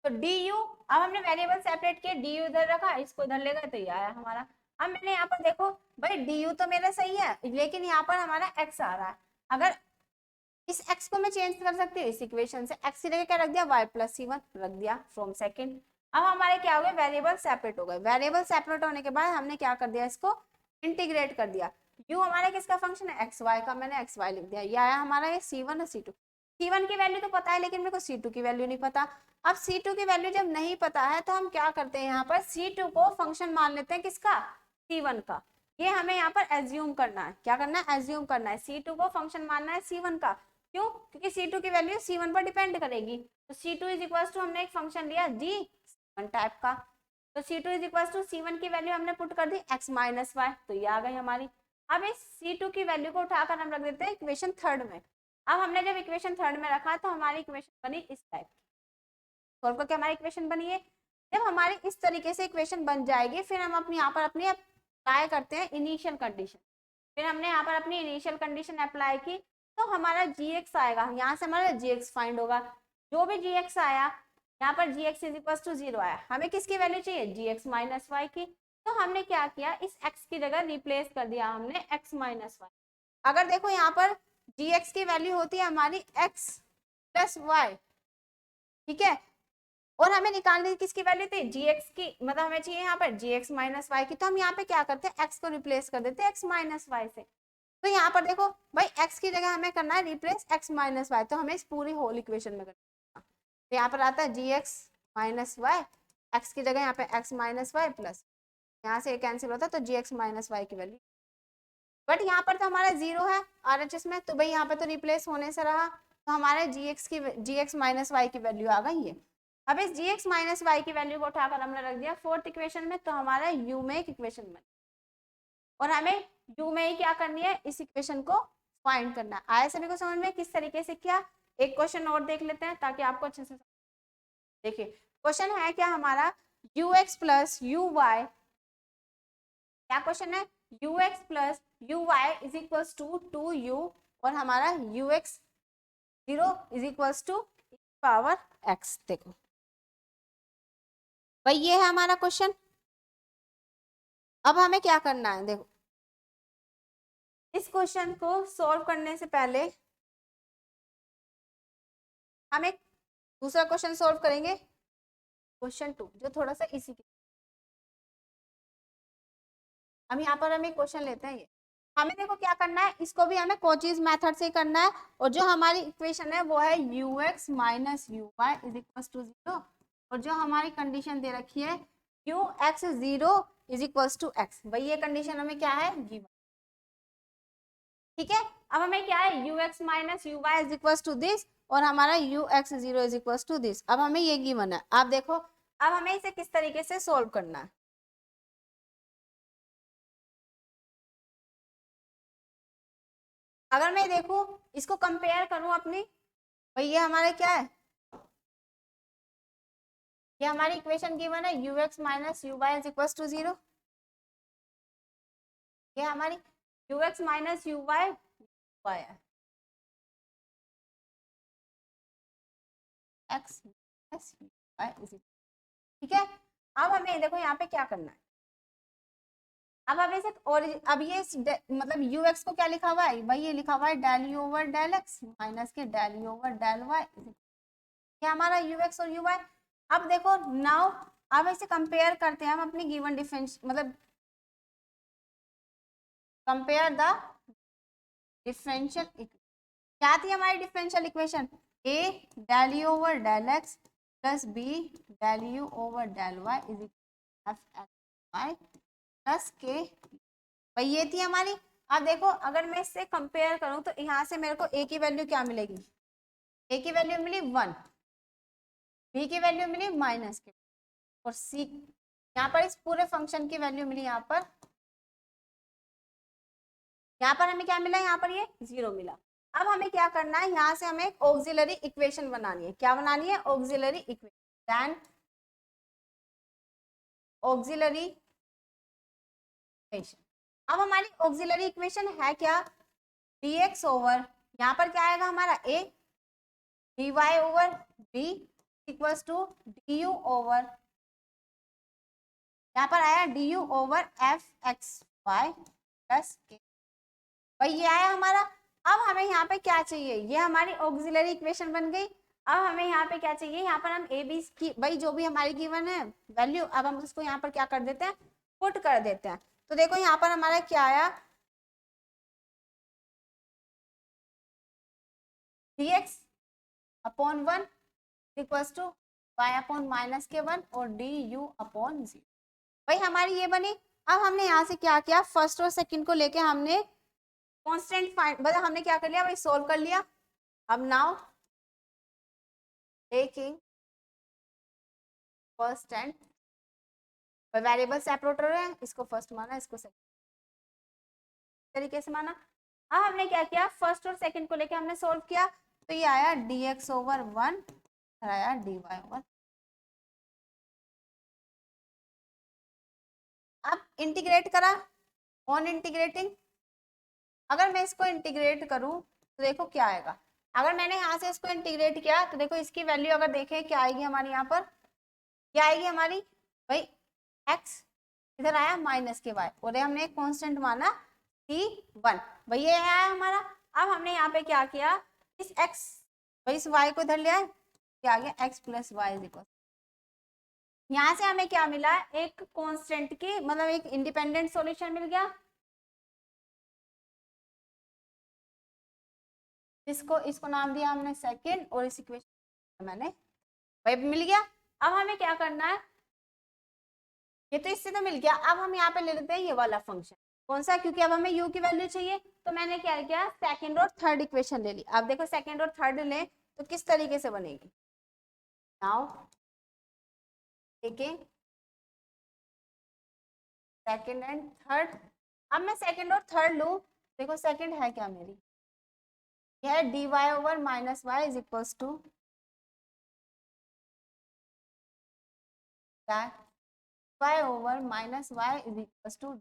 तो डी यू, अब हमने वेरिएबल सेपरेट किया, डी यू इधर रखा, इसको इधर ले गए तो ये आया हमारा। अब मैंने यहाँ पर देखो भाई डी यू तो मेरा सही है, लेकिन यहाँ पर हमारा एक्स आ रहा है। अगर इस x को मैं चेंज कर सकती हूँ, इस इक्वेशन से x की जगह क्या रख दिया, y प्लस सी वन रख दिया फ्रॉम सेकंड। अब हमारे क्या हो गए, वेरिएबल सेपरेट हो गए। वेरिएबल सेपरेट होने के बाद हमने क्या कर दिया, इसको इंटीग्रेट कर दिया। u हमारे किसका फंक्शन है, एक्स वाई का, मैंने एक्स वाई लिख दिया। ये आया हमारा ये c1 और c2। c1 की वैल्यू तो पता है, लेकिन मेरे को c2 की वैल्यू नहीं पता। अब c2 की वैल्यू जब नहीं पता है तो हम क्या करते हैं, यहाँ पर c2 को फंक्शन मान लेते हैं किसका, c1 का। ये हमें यहाँ पर एज्यूम करना है, क्या करना है, एज्यूम करना है, c2 को फंक्शन मानना है c1 का। क्यों, क्योंकि C2 की वैल्यू C1 पर डिपेंड करेगी। तो C2 इज इक्वल टू, हमने एक फंक्शन लिया D C1 टाइप का, तो C2 is equal to C1 की वैल्यू हमने पुट कर दी x माइनस वाई, तो ये आ गई हमारी। अब इस C2 की वैल्यू को उठाकर हम रख देते हैं इक्वेशन थर्ड में। अब हमने जब इक्वेशन थर्ड में रखा तो हमारी इक्वेशन बनी इस टाइप की। सोल्व करके हमारी इक्वेशन बनी है। जब हमारी इस तरीके से इक्वेशन बन जाएगी, फिर हम अपनी यहाँ पर अपनी अप्लाई करते हैं इनिशियल कंडीशन। फिर हमने यहाँ पर अपनी इनिशियल कंडीशन अप्लाई की, तो हमारा gx आएगा, यहाँ से हमारा gx फाइंड होगा। जो भी gx आया, यहाँ पर gx इज इक्वल टू 0 आया, हमें किसकी वैल्यू चाहिए, gx माइनस वाई की। तो हमने क्या किया, इस x की जगह रिप्लेस कर दिया हमने x माइनस वाई। अगर देखो यहाँ पर gx की वैल्यू होती है हमारी x प्लस वाई, ठीक है, और हमें निकालनी किसकी वैल्यू थी, gx की, मतलब हमें चाहिए यहाँ पर gx माइनस वाई की। तो हम यहाँ पे क्या करते हैं, x को रिप्लेस कर देते हैं x माइनस वाई से। तो यहाँ पर देखो भाई x की जगह हमें करना है रिप्लेस x माइनस वाई, तो हमें इस पूरी होल इक्वेशन में करना है। तो यहाँ पर आता है gx माइनस वाई, एक्स की जगह यहाँ पे x माइनस वाई प्लस, यहाँ से कैंसिल होता है तो gx माइनस वाई की वैल्यू। बट यहाँ पर तो हमारा 0 है RHS में, तो भाई यहाँ पे तो रिप्लेस होने से रहा, तो हमारे gx माइनस वाई की वैल्यू आ गई है। अब इस gx माइनस वाई की वैल्यू को उठाकर हमने रख दिया फोर्थ इक्वेशन में, तो हमारा यू में एक इक्वेशन बन, और हमें यू में ही क्या करनी है, इस इक्वेशन को फाइंड करना है। आया सभी को समझ में किस तरीके से किया? एक क्वेश्चन और देख लेते हैं ताकि आपको अच्छे से देखिए। क्वेश्चन है क्या हमारा, you x plus u y, क्या क्वेश्चन है, you x plus u Y is equal to 2u, और हमारा you x 0 is equal to power x। देखो भाई ये है हमारा क्वेश्चन। अब हमें क्या करना है, देखो इस क्वेश्चन को सॉल्व करने से पहले हम एक दूसरा क्वेश्चन सॉल्व करेंगे, क्वेश्चन 2, जो थोड़ा सा इसी के, हम यहाँ पर हम एक क्वेश्चन लेते हैं। ये हमें देखो क्या करना है, इसको भी हमें कोचीज मेथड से करना है, और जो हमारी इक्वेशन है वो है you x minus you Y is equal to 0, और जो हमारी कंडीशन दे रखी है you x 0 is equal to x, भाई ये कंडीशन हमें क्या है, गिवन। ठीक है, अब हमें क्या है, you x minus you Y is equal to this, और हमारा you x 0 is equal to this. अब हमें ये गिवन है। आप देखो अब हमें इसे किस तरीके से सोल्व करना है। अगर मैं देखूं इसको कंपेयर करूं अपनी, भाई ये हमारे क्या है, ये हमारी इक्वेशन गिवन है you x minus you Y is equal to 0, ये हमारी you x minus you Y Y है X minus you Y is, ठीक है। अब हमें देखो यहाँ पे क्या करना है, अब इसे और अब ये मतलब यू एक्स को क्या लिखा हुआ है भाई, ये लिखा हुआ है del you over del X minus के del you over del Y, ये हमारा यू एक्स और यू वाई। अब देखो नाउ अब इसे कंपेयर करते हैं हम अपनी गिवन डिफरेंस मतलब कंपेयर द डिफरेंशियल इक्वेशन। क्या थी हमारी differential equation, a del you over del x plus B del you over del Y is F x Y plus के, भाई ये थी हमारी। अब देखो अगर मैं इससे कंपेयर करूं तो यहाँ से मेरे को ए की वैल्यू क्या मिलेगी, ए की वैल्यू मिली 1, बी की वैल्यू मिली माइनस के, और सी यहाँ पर इस पूरे फंक्शन की वैल्यू मिली यहाँ पर हमें क्या मिला, यहाँ पर ये 0 मिला। अब हमें क्या करना है, यहाँ से हमें एक ऑक्सिलरी इक्वेशन बनानी है। क्या बनानी है, auxiliary equation, then auxiliary equation. अब हमारी ऑक्सिलरी इक्वेशन है क्या, dx ओवर यहाँ पर क्या आएगा हमारा a, dy over b equals to du over यहाँ पर आया du over F x Y plus के, भाई ये आया हमारा। अब हमें यहाँ पे क्या चाहिए, ये हमारी ऑक्सिलरी इक्वेशन बन गई। अब हमें यहाँ पे क्या चाहिए, यहाँ पर हम ए बी की भाई जो भी हमारी गिवन है वैल्यू, अब हम उसको यहाँ पर क्या कर देते हैं, पुट कर देते हैं। तो देखो यहाँ पर हमारा क्या आया, dx upon 1 equals to y upon minus k 1 और du अपॉन 0, भाई हमारी ये बनी। अब हमने यहाँ से क्या किया, फर्स्ट और सेकंड को लेके हमने कांस्टेंट फाइंड मतलब हमने क्या कर लिया भाई, सोल्व कर लिया। अब now taking first and variable separator है, इसको फर्स्ट माना इसको सेकंड तरीके से माना। अब हमने क्या किया, फर्स्ट और सेकंड को लेके हमने सोल्व किया, तो ये आया dx ओवर 1 और आया dy ओवर। अब इंटीग्रेट करा, ऑन इंटीग्रेटिंग अगर मैं इसको इंटीग्रेट करूं तो देखो क्या आएगा। अगर मैंने यहाँ से इसको इंटीग्रेट किया तो देखो इसकी वैल्यू अगर देखें क्या आएगी हमारी, यहाँ पर क्या आएगी हमारी भाई x, इधर आया माइनस के y और हमने एक कांस्टेंट माना c1, भाई ये आया हमारा। अब हमने यहाँ पे क्या किया, इस x भाई इस y को इधर लिया, क्या आ गया x plus y is equal, यहाँ से हमें क्या मिला, एक कांस्टेंट की मतलब एक इंडिपेंडेंट सॉल्यूशन मिल गया, इसको इसको नाम दिया हमने सेकंड और इस इक्वेशन मैंने भाई मिल गया। अब हमें क्या करना है, ये तो इससे तो मिल गया, अब हम यहाँ पे ले लेते हैं ये वाला फंक्शन, कौन सा, क्योंकि अब हमें u की वैल्यू चाहिए, तो मैंने क्या किया, सेकंड और थर्ड इक्वेशन ले ली। अब देखो सेकंड और थर्ड ले तो किस तरीके से बनेगी, now taking second and third. अब मैं सेकंड और थर्ड लूं, देखो सेकंड है क्या मेरी, यह है dy over minus Y is equals to y over minus Y is equals to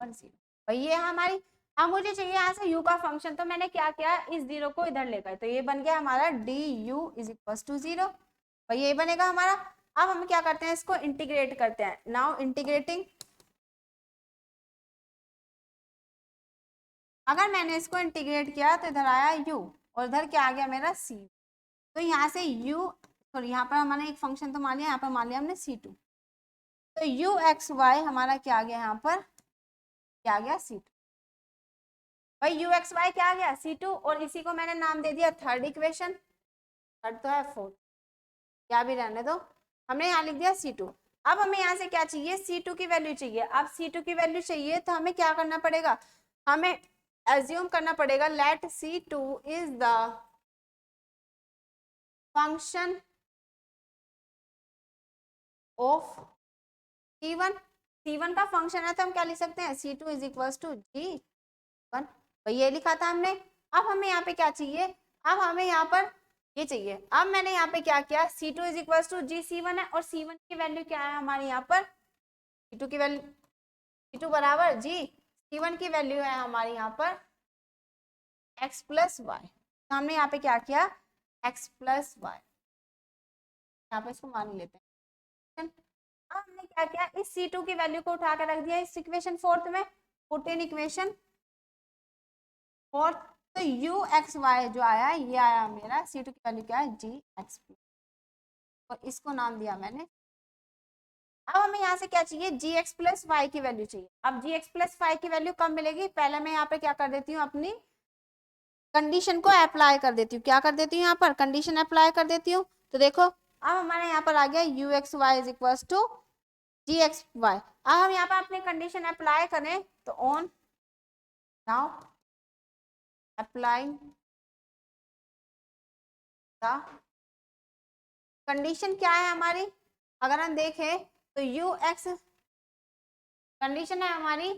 0, भाई ये हमारी। अब मुझे चाहिए यहाँ से u का फंक्शन, तो मैंने क्या किया, इस 0 को इधर ले गए, तो ये बन गया हमारा du इज इक्वल्स टू 0, भाई ये बनेगा हमारा। अब हम क्या करते हैं, इसको इंटीग्रेट करते हैं, नाउ इंटीग्रेटिंग अगर मैंने इसको इंटीग्रेट किया तो इधर आया u और इधर क्या आ गया मेरा c, तो यहाँ से u सॉरी यहाँ पर हमने एक फंक्शन तो मान लिया, यहाँ पर मान लिया हमने c2, तो u एक्स वाई हमारा क्या आ गया, यहाँ पर क्या आ गया c2, भाई u एक्स वाई क्या आ गया c2, और इसी को मैंने नाम दे दिया थर्ड इक्वेशन, थर्ड तो है फोर्थ, क्या भी रहने दो, हमने यहाँ लिख दिया c2। अब हमें यहाँ से क्या चाहिए, c2 की वैल्यू चाहिए। अब c2 की वैल्यू चाहिए तो हमें क्या करना पड़ेगा, हमें एज्यूम करना पड़ेगा let c2 is the function of c1, c1 का फंक्शन है तो हम क्या लिख सकते हैं, c2 is equal to g1, भाई ये लिखा था हमने। अब हमें यहाँ पे क्या चाहिए, अब हमें यहाँ पर ये चाहिए। अब मैंने यहाँ पे क्या किया, c2 is equal to g c1 है और c1 की वैल्यू क्या है हमारे यहाँ पर, c2 की वैल्यू c2 बराबर g c1 की वैल्यू है हमारे यहाँ पर x प्लस वाई, तो हमने यहाँ पे क्या किया x प्लस वाई, यहाँ पे इसको मान लेते हैं। अब हमने क्या किया, इस C2 की वैल्यू को उठा कर रख दिया इस इक्वेशन फोर्थ में, पुट इन इक्वेशन फोर्थ। तो यू एक्स वाई जो आया ये आया मेरा C2 की वैल्यू क्या है, जी एक्स, और इसको नाम दिया मैंने। अब हमें यहाँ से क्या चाहिए, जी एक्स प्लस वाई की वैल्यू चाहिए। अब जी एक्स प्लस वाई की वैल्यू कब मिलेगी, पहले मैं यहाँ पे क्या कर देती हूँ, अपनी कंडीशन को अप्लाई कर देती हूँ। क्या कर देती हूँ, यहाँ पर कंडीशन अप्लाई कर देती हूँ। तो देखो अब हमारे यहाँ पर आ गया u x Y is equal to ji x y. अब हम यहाँ पर अपनी कंडीशन अप्लाई करें तो on now applying the condition क्या है हमारी, अगर हम देखें तो यू एक्स कंडीशन है हमारी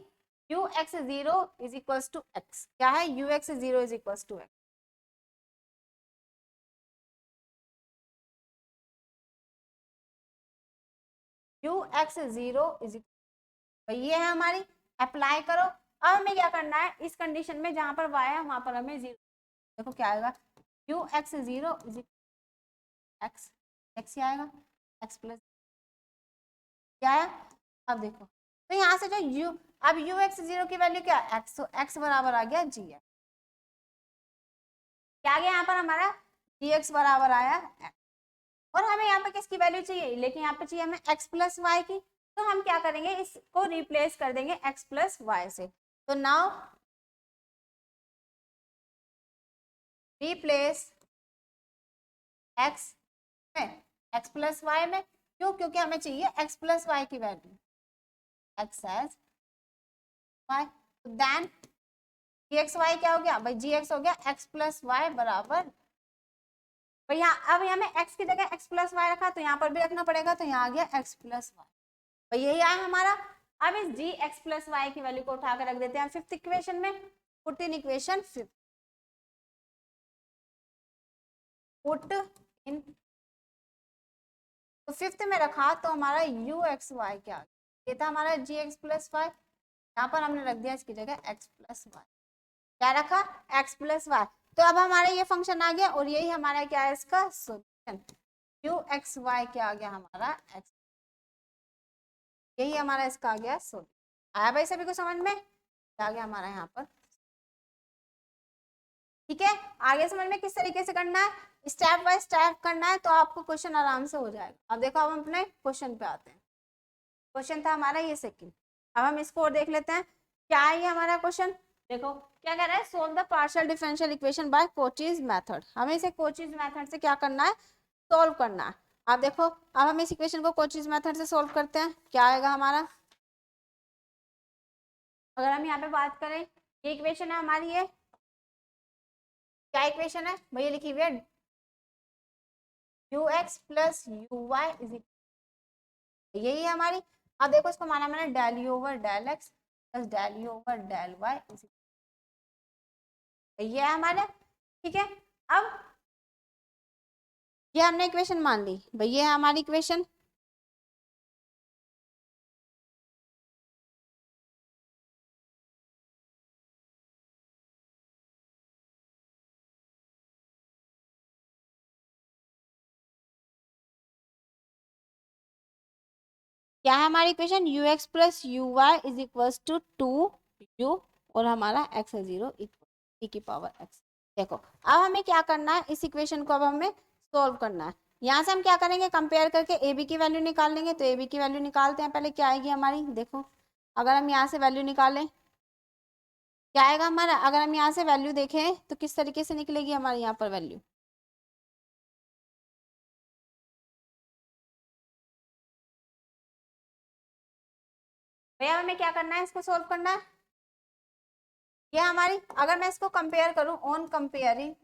you x zero is equal to x. क्या है, you x zero is equal to x. U x zero is ये है हमारी, अप्लाई करो। अब हमें क्या करना है, इस कंडीशन में जहां पर y है वहां पर हमें जीरो, देखो क्या आएगा, U x zero is X, X ही आएगा, एक्स प्लस क्या है। अब देखो तो यहाँ से जो u, अब यू एक्स जीरो की वैल्यू क्या है, एक्स, तो एक्स बराबर आ गया जी एक्स। क्या आ गया यहाँ पर हमारा, जी एक्स बराबर आया x। और हमें यहाँ पे किसकी वैल्यू चाहिए, लेकिन यहाँ पे चाहिए हमें x प्लस वाई की। तो हम क्या करेंगे, इसको रिप्लेस कर देंगे x प्लस वाई से। तो नाउ रिप्लेस x में x प्लस वाई में, क्यों, क्योंकि हमें चाहिए x प्लस वाई की value, x as Y. Then G x Y क्या हो गया भाई, जी एक्स हो गया x प्लस वाई बराबर, भाई यहाँ अब यहाँ में x की जगह x प्लस वाई रखा तो यहाँ पर भी रखना पड़ेगा, तो यहाँ आ गया x प्लस वाई, भाई यही आया हमारा। अब इस जी एक्स प्लस वाई की वैल्यू को उठा कर रख देते हैं फिफ्थ इक्वेशन में, put in equation fifth, put in, तो फिफ्थ में रखा तो हमारा यू एक्स वाई क्या, ये था हमारा जी एक्स प्लस वाई, यहाँ पर हमने रख दिया इसकी जगह x प्लस वाई, क्या रखा, x प्लस वाई। तो अब हमारा ये फंक्शन आ गया और यही हमारा क्या है, इसका सोल्यूशन, यू एक्स वाई क्या आ गया हमारा x, यही हमारा इसका आ गया सोल्यूशन। आया भाई सभी को समझ में, आ गया हमारा यहाँ पर, ठीक है। आगे समझ में किस तरीके से करना है, स्टेप बाय स्टेप करना है, तो आपको क्वेश्चन आराम से हो जाएगा। अब देखो अब हम अपने क्वेश्चन पे आते हैं। क्वेश्चन था हमारा ये सेकंड, अब हम इसको और देख लेते हैं क्या है ये हमारा क्वेश्चन। देखो क्या कह रहा है, solve the partial differential equation by कोचीज method. हमें इसे कोचीज मेथड से क्या करना है, सोल्व करना है। अब देखो अब हम इस इक्वेशन को कोचीज मेथड से सोल्व करते हैं, क्या आएगा हमारा। अगर हम यहाँ पे बात करें, ये इक्वेशन है हमारी, ये क्या इक्वेशन है भैया, लिखी हुई है you x plus u Y is, यही है हमारी। अब देखो इसको माना मैंने del you over del x plus del you over del Y, ये है हमारा, ठीक है। अब ये हमने इक्वेशन मान ली भाई, ये है हमारी इक्वेशन। क्या है हमारी equation, u x plus u Y is equal to two u, और हमारा एक्स है जीरो इक्वल e की पावर एक्स। देखो अब हमें क्या करना है, इस इक्वेशन को अब हमें सोल्व करना है। यहाँ से हम क्या करेंगे, कंपेयर करके ए बी की वैल्यू निकाल लेंगे। तो ए बी की वैल्यू निकालते हैं पहले, क्या आएगी हमारी, देखो अगर हम यहाँ से वैल्यू निकालें क्या आएगा हमारा, अगर हम यहाँ से वैल्यू देखें तो किस तरीके से निकलेगी हमारे यहाँ पर वैल्यू, भैया हमें क्या करना है, इसको सोल्व करना है। ये हमारी, अगर मैं इसको कंपेयर करूं, ऑन कंपेयरिंग,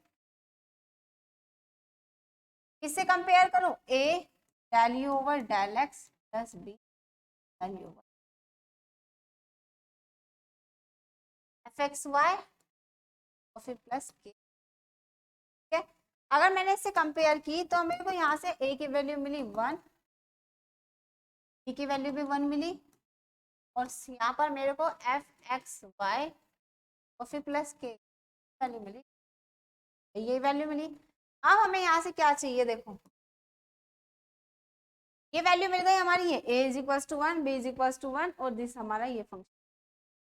किससे कंपेयर करूं, A del you over del x plus B del you over F x Y और फिर प्लस के, ठीक है। अगर मैंने इससे कंपेयर की तो मेरे को यहाँ से ए की वैल्यू मिली 1, बी की वैल्यू भी 1 मिली, और यहाँ पर मेरे को एफ एक्स वाई और फिर प्लस के वैल्यू मिली, ये वैल्यू मिली। अब हमें यहाँ से क्या चाहिए, देखो ये वैल्यू मिल गई हमारी, ये a is equal to 1, b is equal to 1 और दिस हमारा ये फंक्शन।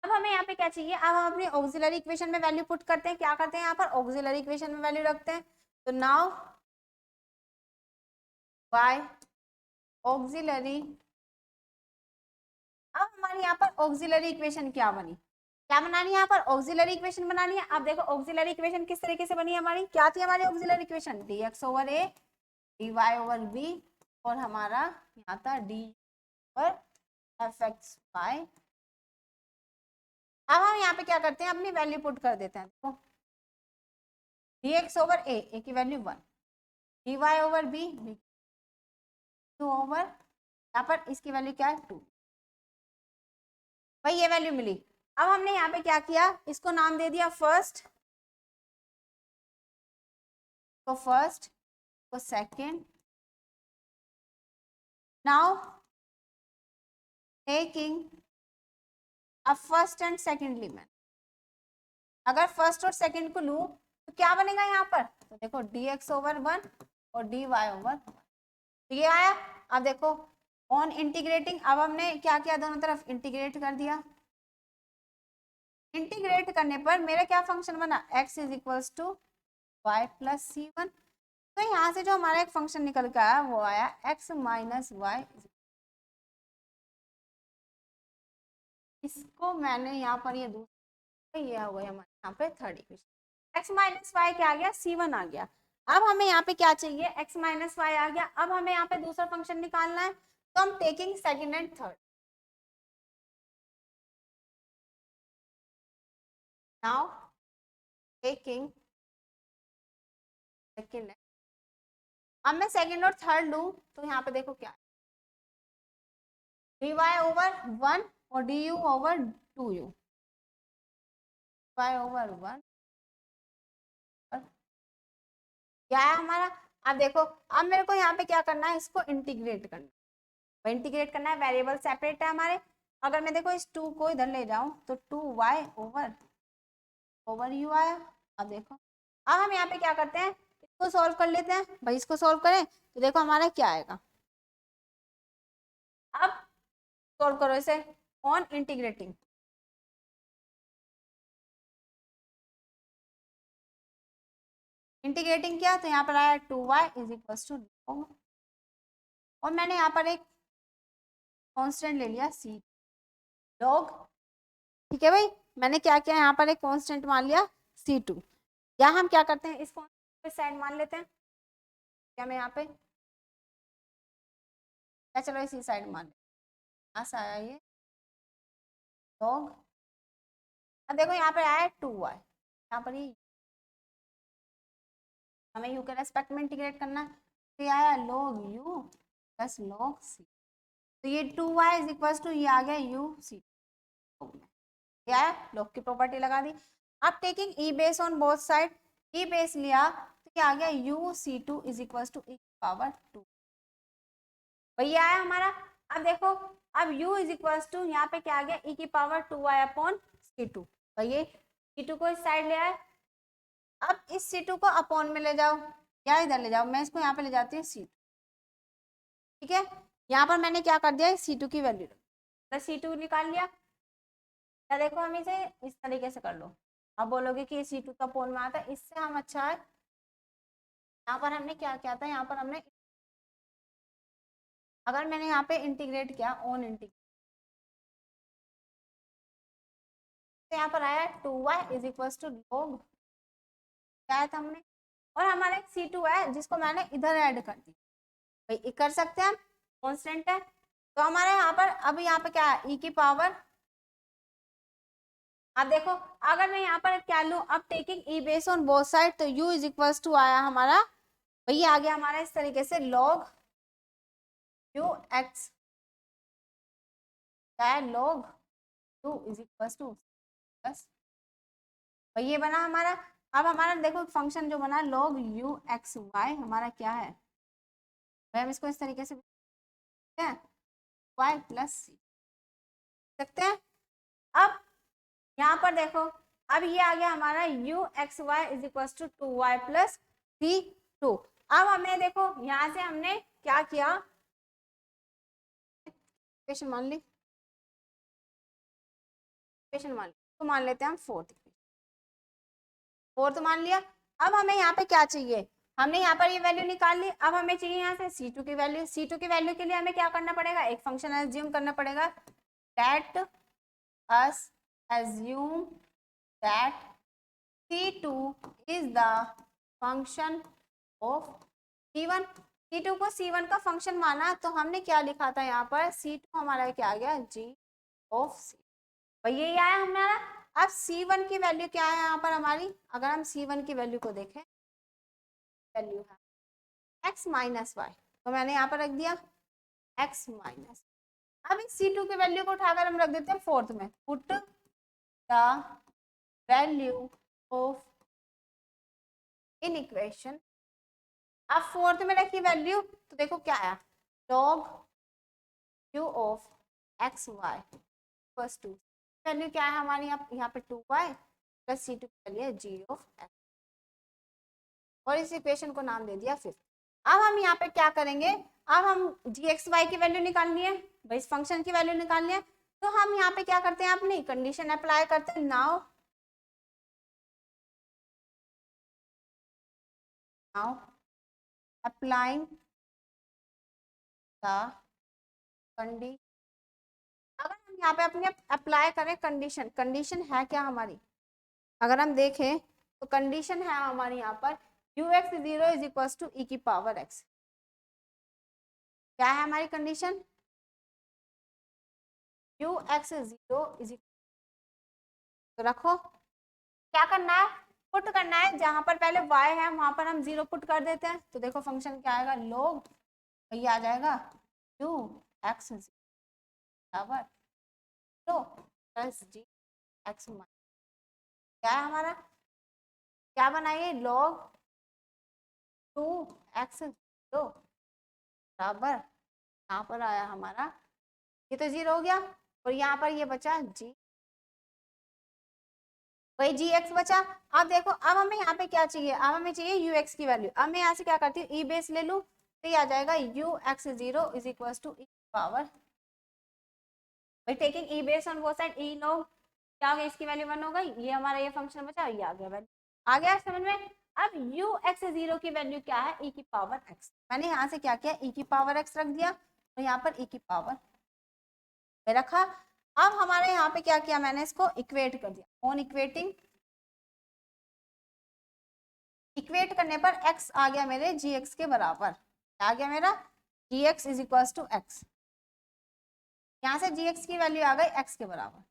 अब हमें यहाँ पे क्या चाहिए, अब हम अपनी ऑक्सिलरी इक्वेशन में वैल्यू पुट करते हैं। क्या करते हैं, यहाँ पर ऑक्सिलरी इक्वेशन में वैल्यू रखते हैं। तो नाउ y ऑक्सिलरी, अब हमारी यहाँ पर ऑक्सिलरी इक्वेशन क्या बनी, क्या बनानी है यहाँ पर ऑक्सिलरी इक्वेशन बनानी है। अब देखो ऑक्सिलरी इक्वेशन किस तरीके से बनी हमारी, क्या थी हमारी auxiliary equation, dx over a dy over b और हमारा यहाँ था d ओवर fxy। अब हम यहाँ पे क्या करते हैं, अपनी वैल्यू पुट कर देते हैं। देखो dx ओवर a की value 1, dy over b 2 over, यहाँ पर इसकी वैल्यू क्या है 2, भाई ये वैल्यू मिली। अब हमने यहाँ पे क्या किया, इसको नाम दे दिया फर्स्ट, तो फर्स्ट तो सेकेंड। नाउ टेकिंग अब फर्स्ट एंड सेकेंड लिमिट, अगर फर्स्ट और सेकेंड को लूं तो क्या बनेगा यहाँ पर, तो देखो dx ओवर 1 और dy ओवर 1, तो ये आया। अब देखो ऑन इंटीग्रेटिंग, अब हमने क्या किया, दोनों तरफ इंटीग्रेट कर दिया। इंटीग्रेट करने पर मेरा क्या फंक्शन बना, x is equal to y plus c1। तो यहाँ से जो हमारा एक फंक्शन निकल के आया वो आया x माइनस वाई। इसको मैंने यहाँ पर ये दूसरा, ये हो गया हमारे यहाँ पे third equation. x minus y क्या आ गया, c1 आ गया। अब हमें यहाँ पे क्या चाहिए, x माइनस वाई आ गया। अब हमें यहाँ पे दूसरा फंक्शन निकालना है, तो हम taking second and third. Now taking second, अब मैं सेकेंड और थर्ड लूं तो यहाँ पे देखो क्या, dy ओवर 1 और du over 2u, y over 1 क्या है हमारा। अब देखो अब मेरे को यहाँ पे क्या करना है, इसको इंटीग्रेट करना है। इंटीग्रेट करना है, वेरिएबल सेपरेट है हमारे। अगर मैं देखो इस 2 को इधर ले जाऊं तो 2y ओवर u आया। अब देखो अब हम यहाँ पे क्या करते हैं, इसको सॉल्व कर लेते हैं। भाई इसको सॉल्व करें तो देखो हमारा क्या आएगा, अब सॉल्व करो इसे ऑन इंटीग्रेटिंग। इंटीग्रेटिंग किया तो यहाँ पर आया 2y इज इक्वल टू, और मैंने यहाँ पर एक कांस्टेंट ले लिया c log, ठीक है भाई। मैंने क्या किया, यहाँ पर एक कांस्टेंट मान लिया c2। या हम क्या करते हैं, इस कांस्टेंट साइड मान लेते हैं, क्या मैं यहाँ पे क्या, चलो इसी साइड मान लेते, यहाँ से आया ये log। अब देखो यहाँ पे आया 2y, यहाँ पर ये हमें u के रेस्पेक्ट में इंटीग्रेट करना है, तो ये आया log u plus log c। तो ये 2y इज इक्वल टू ये आ गया u c, क्या है log की प्रॉपर्टी लगा दी। अब taking e base on both side, e base लिया तो क्या आ गया u c2 is equal to e power 2, वही आया हमारा। अब देखो अब u इज इक्वल टू यहाँ पे क्या आ गया, e की पावर 2y अपॉन c2, भैया c2 को इस साइड ले आए। अब इस c2 को अपॉन में ले जाओ या इधर ले जाओ, मैं इसको यहाँ पे ले जाती हूँ c2, ठीक है। यहाँ पर मैंने क्या कर दिया, c2 की वैल्यू तो c2 निकाल लिया। या देखो हम इसे इस तरीके से कर लो, अब बोलोगे कि c2 का अपॉन में आता है, इससे हम अच्छा है। यहाँ पर हमने क्या किया था, यहाँ पर हमने अगर मैंने यहाँ पे इंटीग्रेट किया ऑन इंटीग्रेट, तो यहाँ पर आया 2y is equal to log क्या था हमने, और हमारा एक c2 है जिसको मैंने इधर ऐड कर दी। भाई कर सकते हैं हम, कांस्टेंट है। तो हमारे यहाँ पर अब यहाँ पे क्या है, e की पावर, अब देखो अगर मैं यहाँ पर क्या लूँ, अब taking e base on both side, तो u इज इक्वल टू आया हमारा, वही आ गया हमारा इस तरीके से log u x log u is equal to बस, ये बना हमारा। अब हमारा देखो फंक्शन जो बना log u x y हमारा क्या है, हम इसको इस तरीके से y प्लस सी सकते हैं। अब यहाँ पर देखो अब ये आ गया हमारा u x y is equal to 2y plus C 2। अब हमने देखो यहाँ से हमने क्या किया, इक्वेशन मान ली, इक्वेशन मान ली, तो मान लेते हैं हम फोर्थ इक्वेशन, फोर्थ मान लिया। अब हमें यहाँ पे क्या चाहिए, हमने यहाँ पर ये वैल्यू निकाल ली, अब हमें चाहिए यहाँ से C2 की वैल्यू। C2 की वैल्यू के लिए हमें क्या करना पड़ेगा, एक फंक्शन एज्यूम करना पड़ेगा, let us assume that C2 is the function of C1। C2 को C1 का फंक्शन माना, तो हमने क्या लिखा था यहाँ पर, C2 हमारा क्या आ गया, G of C। भाई यही आया हमारा। अब C1 की वैल्यू क्या है यहाँ पर हमारी, अगर हम C1 की वैल्यू को देखें, वैल्यू है x माइनस वाई, तो मैंने यहाँ पर रख दिया x माइनस। अब इस C2 की वैल्यू को उठाकर हम रख देते हैं फोर्थ में, put the value of in equation. अब फोर्थ में रखी वैल्यू, तो देखो क्या आया, log u of x Y plus 2, value क्या है हमारी यहाँ पे 2y प्लस C2 की वैल्यू है g ऑफ x, और इस इक्वेशन को नाम दे दिया फिफ्थ। अब हम यहाँ पे क्या करेंगे, अब हम gxy की वैल्यू निकालनी है, भाई इस फंक्शन की वैल्यू निकालनी है, तो हम यहाँ पे क्या करते हैं, अपनी कंडीशन अप्लाई करते हैं। नाउ अप्लाइंग द कंडीशन, अगर हम यहाँ पे अपने अप्लाई करें कंडीशन, कंडीशन है क्या हमारी, अगर हम देखें तो कंडीशन है हमारी यहाँ पर ux0 इज इक्वल टू ई की पावर x। क्या है हमारी कंडीशन, ux0 इज, तो रखो क्या करना है, पुट करना है, जहां पर पहले y है वहां पर हम 0 पुट कर देते हैं, तो देखो फंक्शन क्या आएगा, log, ये आ जाएगा ux बराबर तो प्लस जी एक्स, क्या है हमारा, क्या बनाइए, log 2x0 बराबर, यहाँ पर आया हमारा, ये तो 0 हो गया, और यहाँ पर ये बचा g, वही जी एक्स बचा। अब देखो, अब हमें यहाँ पे क्या चाहिए, अब हमें चाहिए यू एक्स की वैल्यू। अब मैं यहाँ से क्या करती हूँ, ई बेस ले लूँ, तो ये आ जाएगा U x zero is equal to E power, भाई taking E base on both side, E लो क्या हो गया, इसकी वैल्यू 1 हो गई, ये हमारा ये फंक्शन बचा, ये आ गया वैल्यू, आ गया समझ में। अब यू एक्स जीरो की वैल्यू क्या है, ई की पावर एक्स, मैंने यहाँ से क्या किया, ई की पावर एक्स रख दिया, और यहाँ पर ई की पावर रखा। अब हमारे यहाँ पे क्या किया, मैंने इसको इक्वेट कर दिया, ऑन इक्वेटिंग, इक्वेट करने पर x आ गया मेरे gx के बराबर, आ गया मेरा gx is equal to x, यहाँ से gx की वैल्यू आ गई x के बराबर।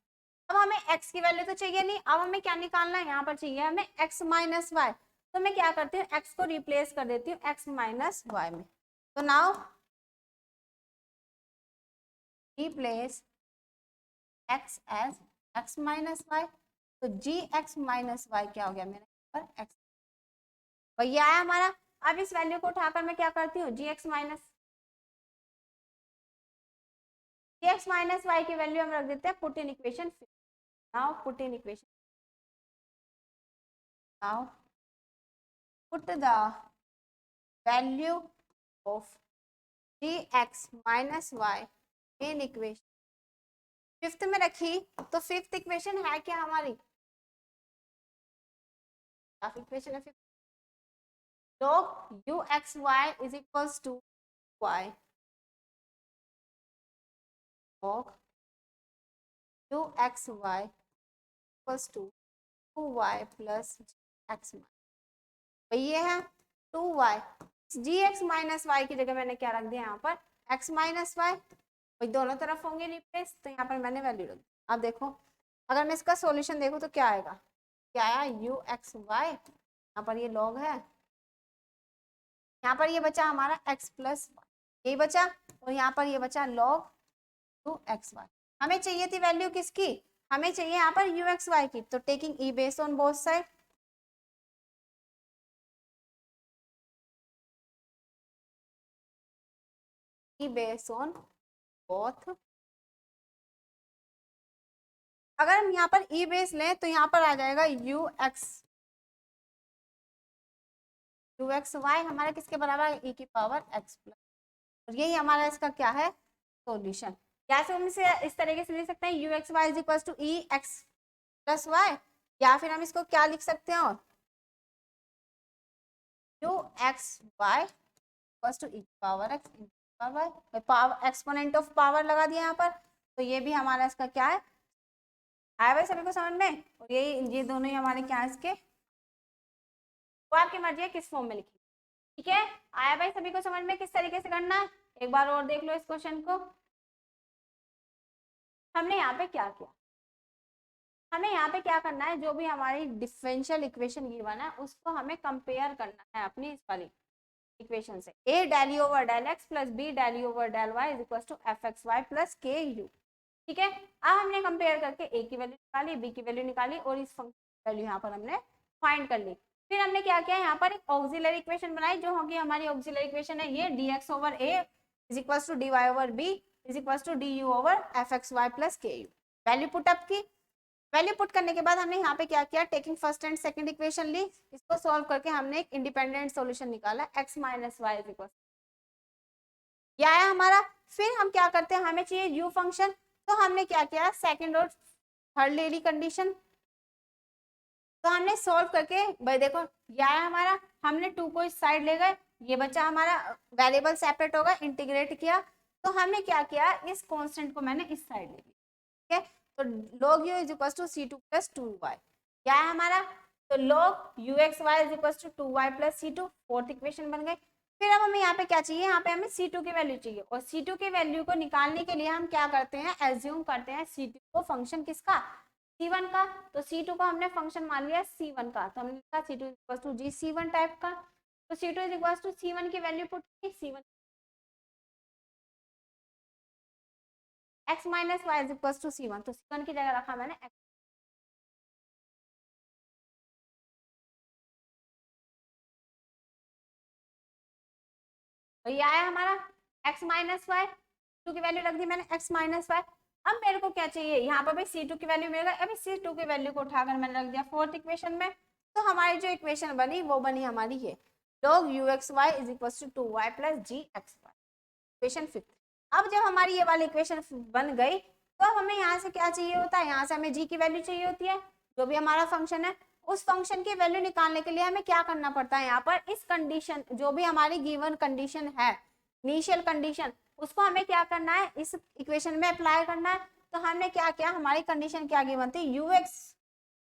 अब हमें x की वैल्यू तो चाहिए नहीं, अब हमें क्या निकालना है, यहाँ पर चाहिए हमें x माइनस वाई, तो मैं क्या करती हूँ, x को रिप्लेस कर देती हूँ x माइनस वाई में, तो now replace x as x minus y, तो gx माइनस वाई क्या हो गया मेरे पर x, भैया आया हमारा। अब इस वैल्यू को उठाकर मैं क्या करती हूँ, gx माइनस वाई की वैल्यू हम रख देते हैं, put in equation, now put in equation, now put the value of gx minus y in equation, fifth में रखी, तो फिफ्थ इक्वेशन है क्या हमारी, इक्वेशन है fifth, log uxy is equals to y log uxy equals to 2y plus x, भाई ये है 2y, gx माइनस वाई की जगह मैंने क्या रख दिया यहाँ पर x माइनस वाई, भाई दोनों तरफ होंगे रिप्लेस, तो यहाँ पर मैंने वैल्यू रख दी। अब देखो अगर मैं इसका सॉल्यूशन देखूँ तो क्या आएगा, क्या आया uxy, यहाँ पर ये log है, यहाँ पर ये बचा हमारा x प्लस ये बचा, और यहाँ पर ये बचा log 2xy। हमें चाहिए थी वैल्यू किसकी, हमें चाहिए यहाँ पर uxy की, तो taking E base on both side, E base on both, अगर हम यहाँ पर ई बेस लें तो यहाँ पर आ जाएगा uxy हमारा किसके बराबर, ई की पावर x प्लस, और यही हमारा इसका क्या है सॉल्यूशन। या फिर हम इसे इस तरीके से लिख सकते हैं u x Y is equal to e x plus y, या फिर हम इसको क्या लिख सकते हैं, और u x y equal to E power x power, power exponent of power लगा दिया यहाँ पर, तो ये भी हमारा इसका क्या है, आया भाई सभी को समझ में। और ये दोनों ही हमारे क्या है इसके, वो आपकी मर्जी है किस फॉर्म में लिखी, ठीक है। आया भाई सभी को समझ में किस तरीके से करना है, एक बार और देख लो इस क्वेश्चन को। हमने यहाँ पे क्या किया, हमें यहाँ पे क्या करना है, जो भी हमारी डिफरेंशियल इक्वेशन गिवन है उसको हमें कंपेयर करना है अपनी इस वाली इक्वेशन से। a del you over del x plus b del you over del Y is equal to f x Y plus के यू, ठीक है। अब हमने कंपेयर करके a की वैल्यू निकाली, b की वैल्यू निकाली और इस फंक्शन वैल्यू यहाँ पर हमने फाइंड कर ली। फिर हमने क्या किया, यहाँ पर एक ऑक्सिलरी इक्वेशन बनाई, जो होगी हमारी ऑक्सिलरी इक्वेशन है ये dx over a is equal to dy over b is equal to du over F x Y plus के यू। वैल्यू पुटअप की, वैल्यू पुट करने के बाद हमने यहाँ पे क्या किया, taking first and second equation ली, इसको सॉल्व करके हमने एक इंडिपेंडेंट सॉल्यूशन निकाला x माइनस वाई इक्वल, ये आया हमारा। फिर हम क्या करते हैं, हमें चाहिए u फंक्शन, तो हमने क्या किया, सेकंड और थर्ड ले ली कंडीशन, तो हमने सॉल्व करके भाई देखो ये आया हमारा, हमने 2 को इस साइड ले गए, ये बच्चा हमारा वेरिएबल सेपरेट होगा, इंटीग्रेट किया, तो हमने क्या किया, इस कांस्टेंट को मैंने इस साइड ले लिया, ठीक है। तो log u is equal to c2 plus 2y, क्या है हमारा, तो log ux y is equal to 2y plus c2, fourth equation बन गई। फिर अब हमें यहाँ पे क्या चाहिए, यहाँ पे हमें c2 की वैल्यू चाहिए, और c2 की वैल्यू को निकालने के लिए हम क्या करते हैं, एज्यूम करते हैं c2 को फंक्शन किसका, c1 का, तो c2 को हमने फंक्शन मान लिया c1 का, तो हमने लिखा c2 is equal to g c1 type का, तो c2 is equal to c1 की वैल्यू पुट की, c1 x minus Y is equal to c1, तो c1 की जगह रखा मैंने x, तो ये आया हमारा x माइनस वाई, टू की वैल्यू रख दी मैंने x माइनस वाई। अब मेरे को क्या चाहिए, यहाँ पर भी c2 की वैल्यू मिल गई, अभी c2 की वैल्यू को उठाकर मैंने रख दिया फोर्थ इक्वेशन में, तो हमारी जो इक्वेशन बनी वो बनी हमारी ये log uxy is equal to 2y plus gxy, equation fifth. अब जब हमारी ये वाली इक्वेशन बन गई, तो हमें यहाँ से क्या चाहिए होता है, यहाँ से हमें g की वैल्यू चाहिए होती है, जो भी हमारा फंक्शन है उस फंक्शन की वैल्यू निकालने के लिए हमें क्या करना पड़ता है, यहाँ पर इस कंडीशन, जो भी हमारी गिवन कंडीशन है इनिशियल कंडीशन, उसको हमें क्या करना है, इस इक्वेशन में अप्लाई करना है। तो हमने क्या किया, हमारी कंडीशन क्या गिवन थी, ux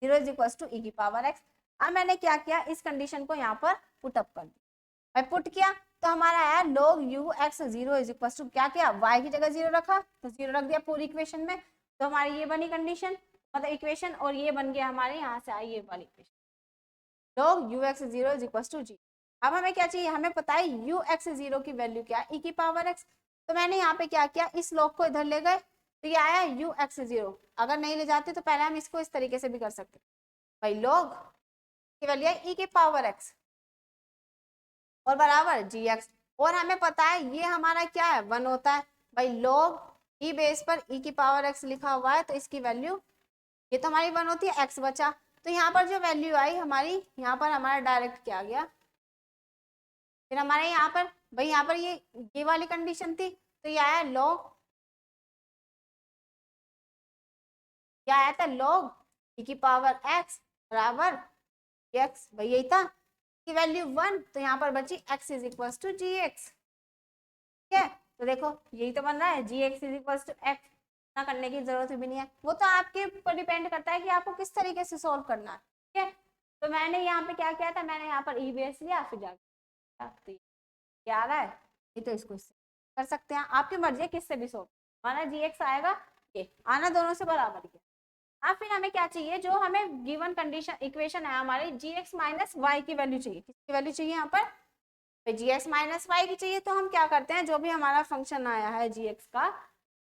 0 is equal to e की पावर x। अब मैंने क्या किया, इस कंडीशन को यहाँ पर पुट अप कर दिया, पुट किया तो हमारा आया log ux 0 is equal to, क्या किया, y की जगह 0 रखा, तो 0 रख दिया पूरी इक्वेशन में, तो हमारी ये बनी कंडीशन मतलब इक्वेशन, और ये बन गया हमारे यहाँ से आई ये वाली equation log ux 0 is equal to g। अब हमें क्या चाहिए, हमें पता है ux 0 की वैल्यू क्या है, e की पावर x, तो मैंने यहाँ पे क्या किया, इस log को इधर ले गए, तो ये आया ux 0। अगर नहीं ले जाते तो पहले हम इसको इस तरीके से भी कर सकते भाई, log की वैल्यू है e की पावर x और बराबर gx, और हमें पता है ये हमारा क्या है 1 होता है भाई, log e बेस पर e की पावर x लिखा हुआ है, तो इसकी वैल्यू ये तो हमारी 1 होती है, x बचा, तो यहाँ पर जो वैल्यू आई हमारी, यहाँ पर हमारा डायरेक्ट क्या गया, फिर हमारे यहाँ पर भाई यहाँ पर ये वाली कंडीशन थी, तो ये आया log, क्या आया था log e की पावर x बराबर x, भाई यही था की वैल्यू 1, तो यहाँ पर बची x is equal to ji X, ठीक है। तो देखो यही तो बन रहा है G X is equal to X, ना करने की जरूरत भी नहीं है, वो तो आपके ऊपर डिपेंड करता है कि आपको किस तरीके से सॉल्व करना है, ठीक है। तो मैंने यहाँ पे क्या किया था, मैंने यहाँ पर ई बेस लिया, फिर जाकर क्या आ रहा है, ये तो इसको इससे कर सकते हैं, आपकी मर्जी है किससे भी सॉल्व, माना जी एक्स आएगा, ये आना दोनों से बराबर ही है। अब फिर हमें क्या चाहिए, जो हमें गिवन कंडीशन इक्वेशन है हमारी जी एक्स माइनस वाई की वैल्यू चाहिए, किसकी वैल्यू चाहिए यहाँ पर, जी एक्स माइनस वाई की चाहिए, तो हम क्या करते हैं, जो भी हमारा फंक्शन आया है जी एक्स का,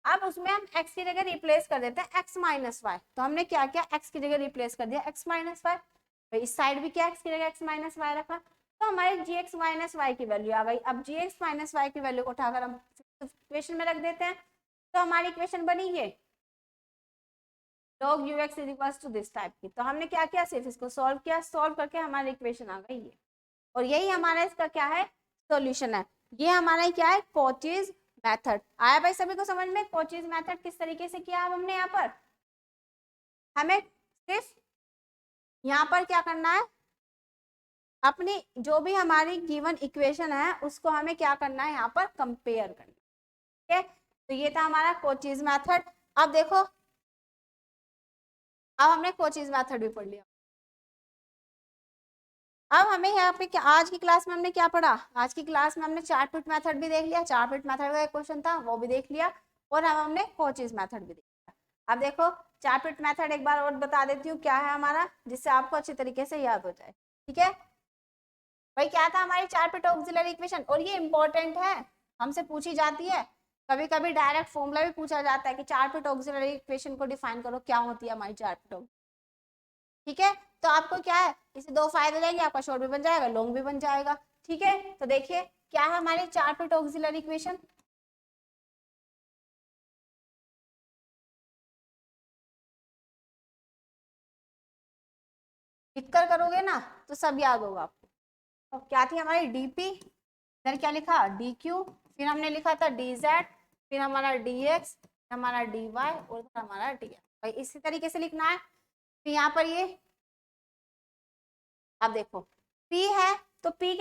अब उसमें हम x की जगह रिप्लेस कर देते हैं x माइनस वाई, तो हमने क्या किया, x की जगह रिप्लेस कर दिया x माइनस वाई, तो इस साइड भी क्या x की जगह x माइनस वाई रखा, तो हमारे जी एक्स माइनस वाई की वैल्यू आ गई। अब जी एक्स माइनस वाई की वैल्यू को उठाकर हम इक्वेशन में रख देते हैं, तो हमारी इक्वेशन बनी ये log ux is equal to this type की। तो हमने क्या किया, सिर्फ इसको सॉल्व किया, सॉल्व करके हमारी इक्वेशन आ गई ये, और यही हमारा इसका क्या है, सॉल्यूशन है। ये हमारा क्या है, कॉचीज मेथड। आया भाई सभी को समझ में कोचीज मेथड किस तरीके से किया अब हमने यहाँ पर। हमें सिर्फ यहाँ पर क्या करना है, अपनी जो भी हमारी गिवन इक्वेशन है उसको हमें क्या करना है यहाँ पर कंपेयर करना। ठीक है, तो ये था हमारा कोचीज मेथड। अब देखो, अब हमने कोचीज मेथड भी पढ़ लिया। अब हमें यहाँ पे क्या, आज की क्लास में हमने क्या पढ़ा, आज की क्लास में हमने चार्ट पिट मेथड भी देख लिया, चार्ट पिट मेथड का एक क्वेश्चन था वो भी देख लिया, और अब हमने कोचीज मेथड भी देख लिया। अब देखो चार्ट पिट मेथड एक बार और बता देती हूँ क्या है हमारा, जिससे आपको अच्छी तरीके से याद हो जाए। ठीक है भाई, क्या था हमारी चार्ट पिट ऑक्सिलरी इक्वेशन, और ये इंपॉर्टेंट है, हमसे पूछी जाती है, कभी कभी डायरेक्ट फॉर्मूला भी पूछा जाता है कि चार्ट पिट ऑक्सिलरी इक्वेशन को डिफाइन करो, क्या होती है हमारी चार्ट पिट। ठीक है, तो आपको क्या है, इससे दो फायदे रहेंगे, आपका शॉर्ट भी बन जाएगा, लॉन्ग भी बन जाएगा। ठीक है, तो देखिए क्या है हमारी चार्ट पिट ऑक्सिलरी इक्वेशन। लिखकर करोगे ना तो सब याद होगा आपको। तो क्या थी हमारी डीपी, इधर क्या लिखा डी क्यू, फिर हमने लिखा था डी जेड, फिर हमारा डी एक्स, हमारा डी वाई, और हमारा डी एफ। भाई इसी तरीके से लिखना है। तो यहाँ पर ये अब देखो P है, तो P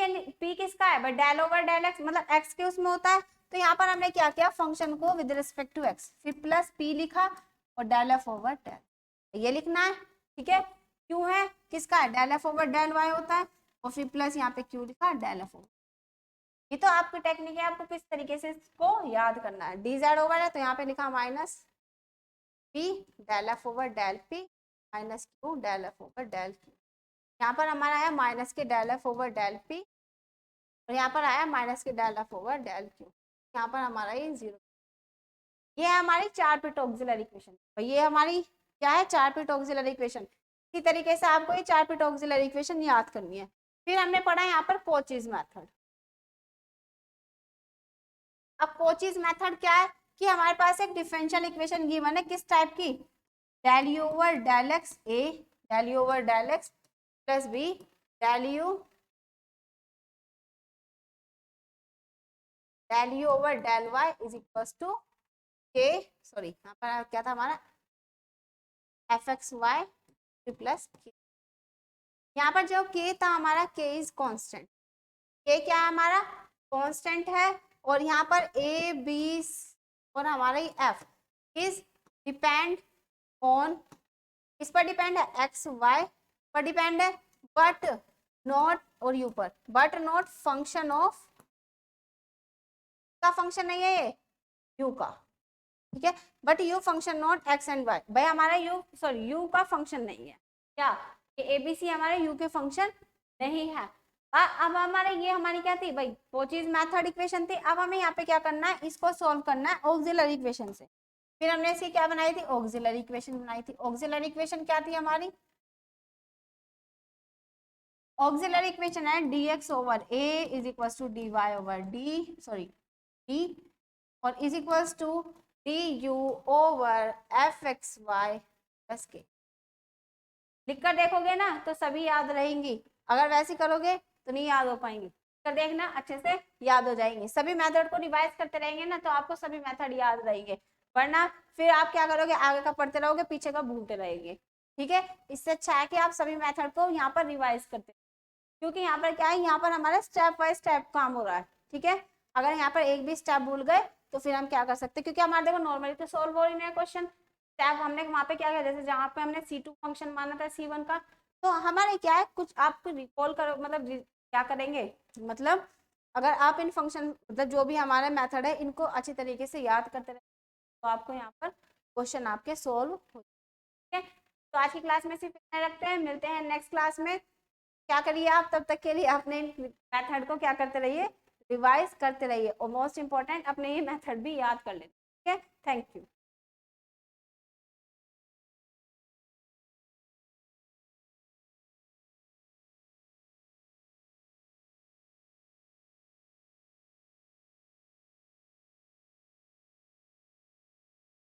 किसका है भाई, डेल ओवर डेल एक्स, मतलब x के उसमें होता है। तो यहाँ पर हमने क्या किया, फंक्शन को विद रिस्पेक्ट टू x, फिर प्लस P लिखा और डेल एफ ओवर डेल, ये लिखना है। ठीक है, Q है किसका है, del F over del y होता है, और फिर प्लस यहाँ पे Q लिखा डेल एफ ओवर। ये तो आपकी टेक्निक है, आपको किस तरीके से इसको याद करना है। डी जेड ओवर है तो यहाँ पे लिखा minus P del F over del P minus Q del F over del Q। यहाँ पर हमारा आया माइनस के del F over del p, और यहाँ पर आया माइनस के del F over del q. यहाँ पर हमारा ये जीरो। ये है हमारी चार्ट पिट ऑक्सिलरी इक्वेशन। तो ये हमारी क्या है, चार्ट पिट ऑक्सिलरी इक्वेशन। इसी तरीके से आपको ये चार्ट पिट ऑक्सिलरी इक्वेशन याद करनी है। फिर हमने पढ़ा यहाँ पर कोचीज मेथड। अब कोचीज मेथड क्या है कि हमारे पास एक डिफरेंशियल इक्वेशन गिवन है, किस टाइप की, del you over del x a, del you over del x plus B, del you over del Y is equal to k, sorry यहाँ पर क्या था हमारा एफ एक्स वाई प्लस के। यहाँ पर जो के था हमारा, के इज कांस्टेंट, के क्या है हमारा कांस्टेंट है, और यहाँ पर ए बी और हमारा एफ इज डिपेंड ऑन, इस पर डिपेंड है, एक्स वाई पर डिपेंड है, बट नॉट, और यू पर, बट नॉट फंक्शन ऑफ, का फंक्शन नहीं है ये, यू का। ठीक है, but u function not x and y, भाई हमारा यू, सॉरी यू का फंक्शन नहीं है, क्या ए बी सी हमारे यू के फंक्शन नहीं है। अब हमारे ये हमारी क्या थी भाई, कोचीज मेथड इक्वेशन थी। अब हमें यहाँ पे क्या करना है, इसको सॉल्व करना है ऑक्सिलरी इक्वेशन से। फिर हमने इसकी क्या बनाई थी, ऑक्सिलरी इक्वेशन बनाई थी। ऑक्सिलरी इक्वेशन क्या थी हमारी, ऑक्सिलरी इक्वेशन है dx over a is equal to dy over d, sorry d, और is equal to du over F x Y plus k. लिखकर देखोगे ना तो सभी याद रहेंगी, अगर वैसे करोगे तो नहीं याद हो पाएंगी। कर देखना अच्छे से याद हो जाएंगे, सभी मेथड को रिवाइज करते रहेंगे ना तो आपको सभी मेथड याद रहेंगे, वरना फिर आप क्या करोगे, आगे का पढ़ते रहोगे पीछे का भूलते रहेंगे। ठीक है, इससे अच्छा है कि आप सभी मेथड को यहाँ पर रिवाइज करते, क्योंकि यहाँ पर क्या है, यहाँ पर हमारा स्टेप बाय स्टेप काम हो रहा है। ठीक है, अगर यहाँ पर एक भी स्टेप भूल गए तो फिर हम क्या कर सकते हैं, क्योंकि हमारे देखो नॉर्मली तो सोल्व हो रही है क्वेश्चन, स्टेप हमने वहाँ पे क्या किया, जैसे जहाँ पे हमने C2 फंक्शन माना था C1 का, तो हमारे क्या है कुछ आपको रिकॉल करो, मतलब क्या करेंगे, मतलब अगर आप इन फंक्शन, मतलब जो भी हमारे मेथड है इनको अच्छी तरीके से याद करते रहे तो आपको यहाँ पर क्वेश्चन आपके सोल्व हो। ठीक है, तो आज की क्लास में सिर्फ इतना रखते हैं, मिलते हैं नेक्स्ट क्लास में। क्या करिए आप तब तक के लिए अपने मेथड को क्या करते रहिए, रिवाइज करते रहिए, और मोस्ट इंपॉर्टेंट अपने ये मेथड भी याद कर लेते। ठीक है, थैंक यू।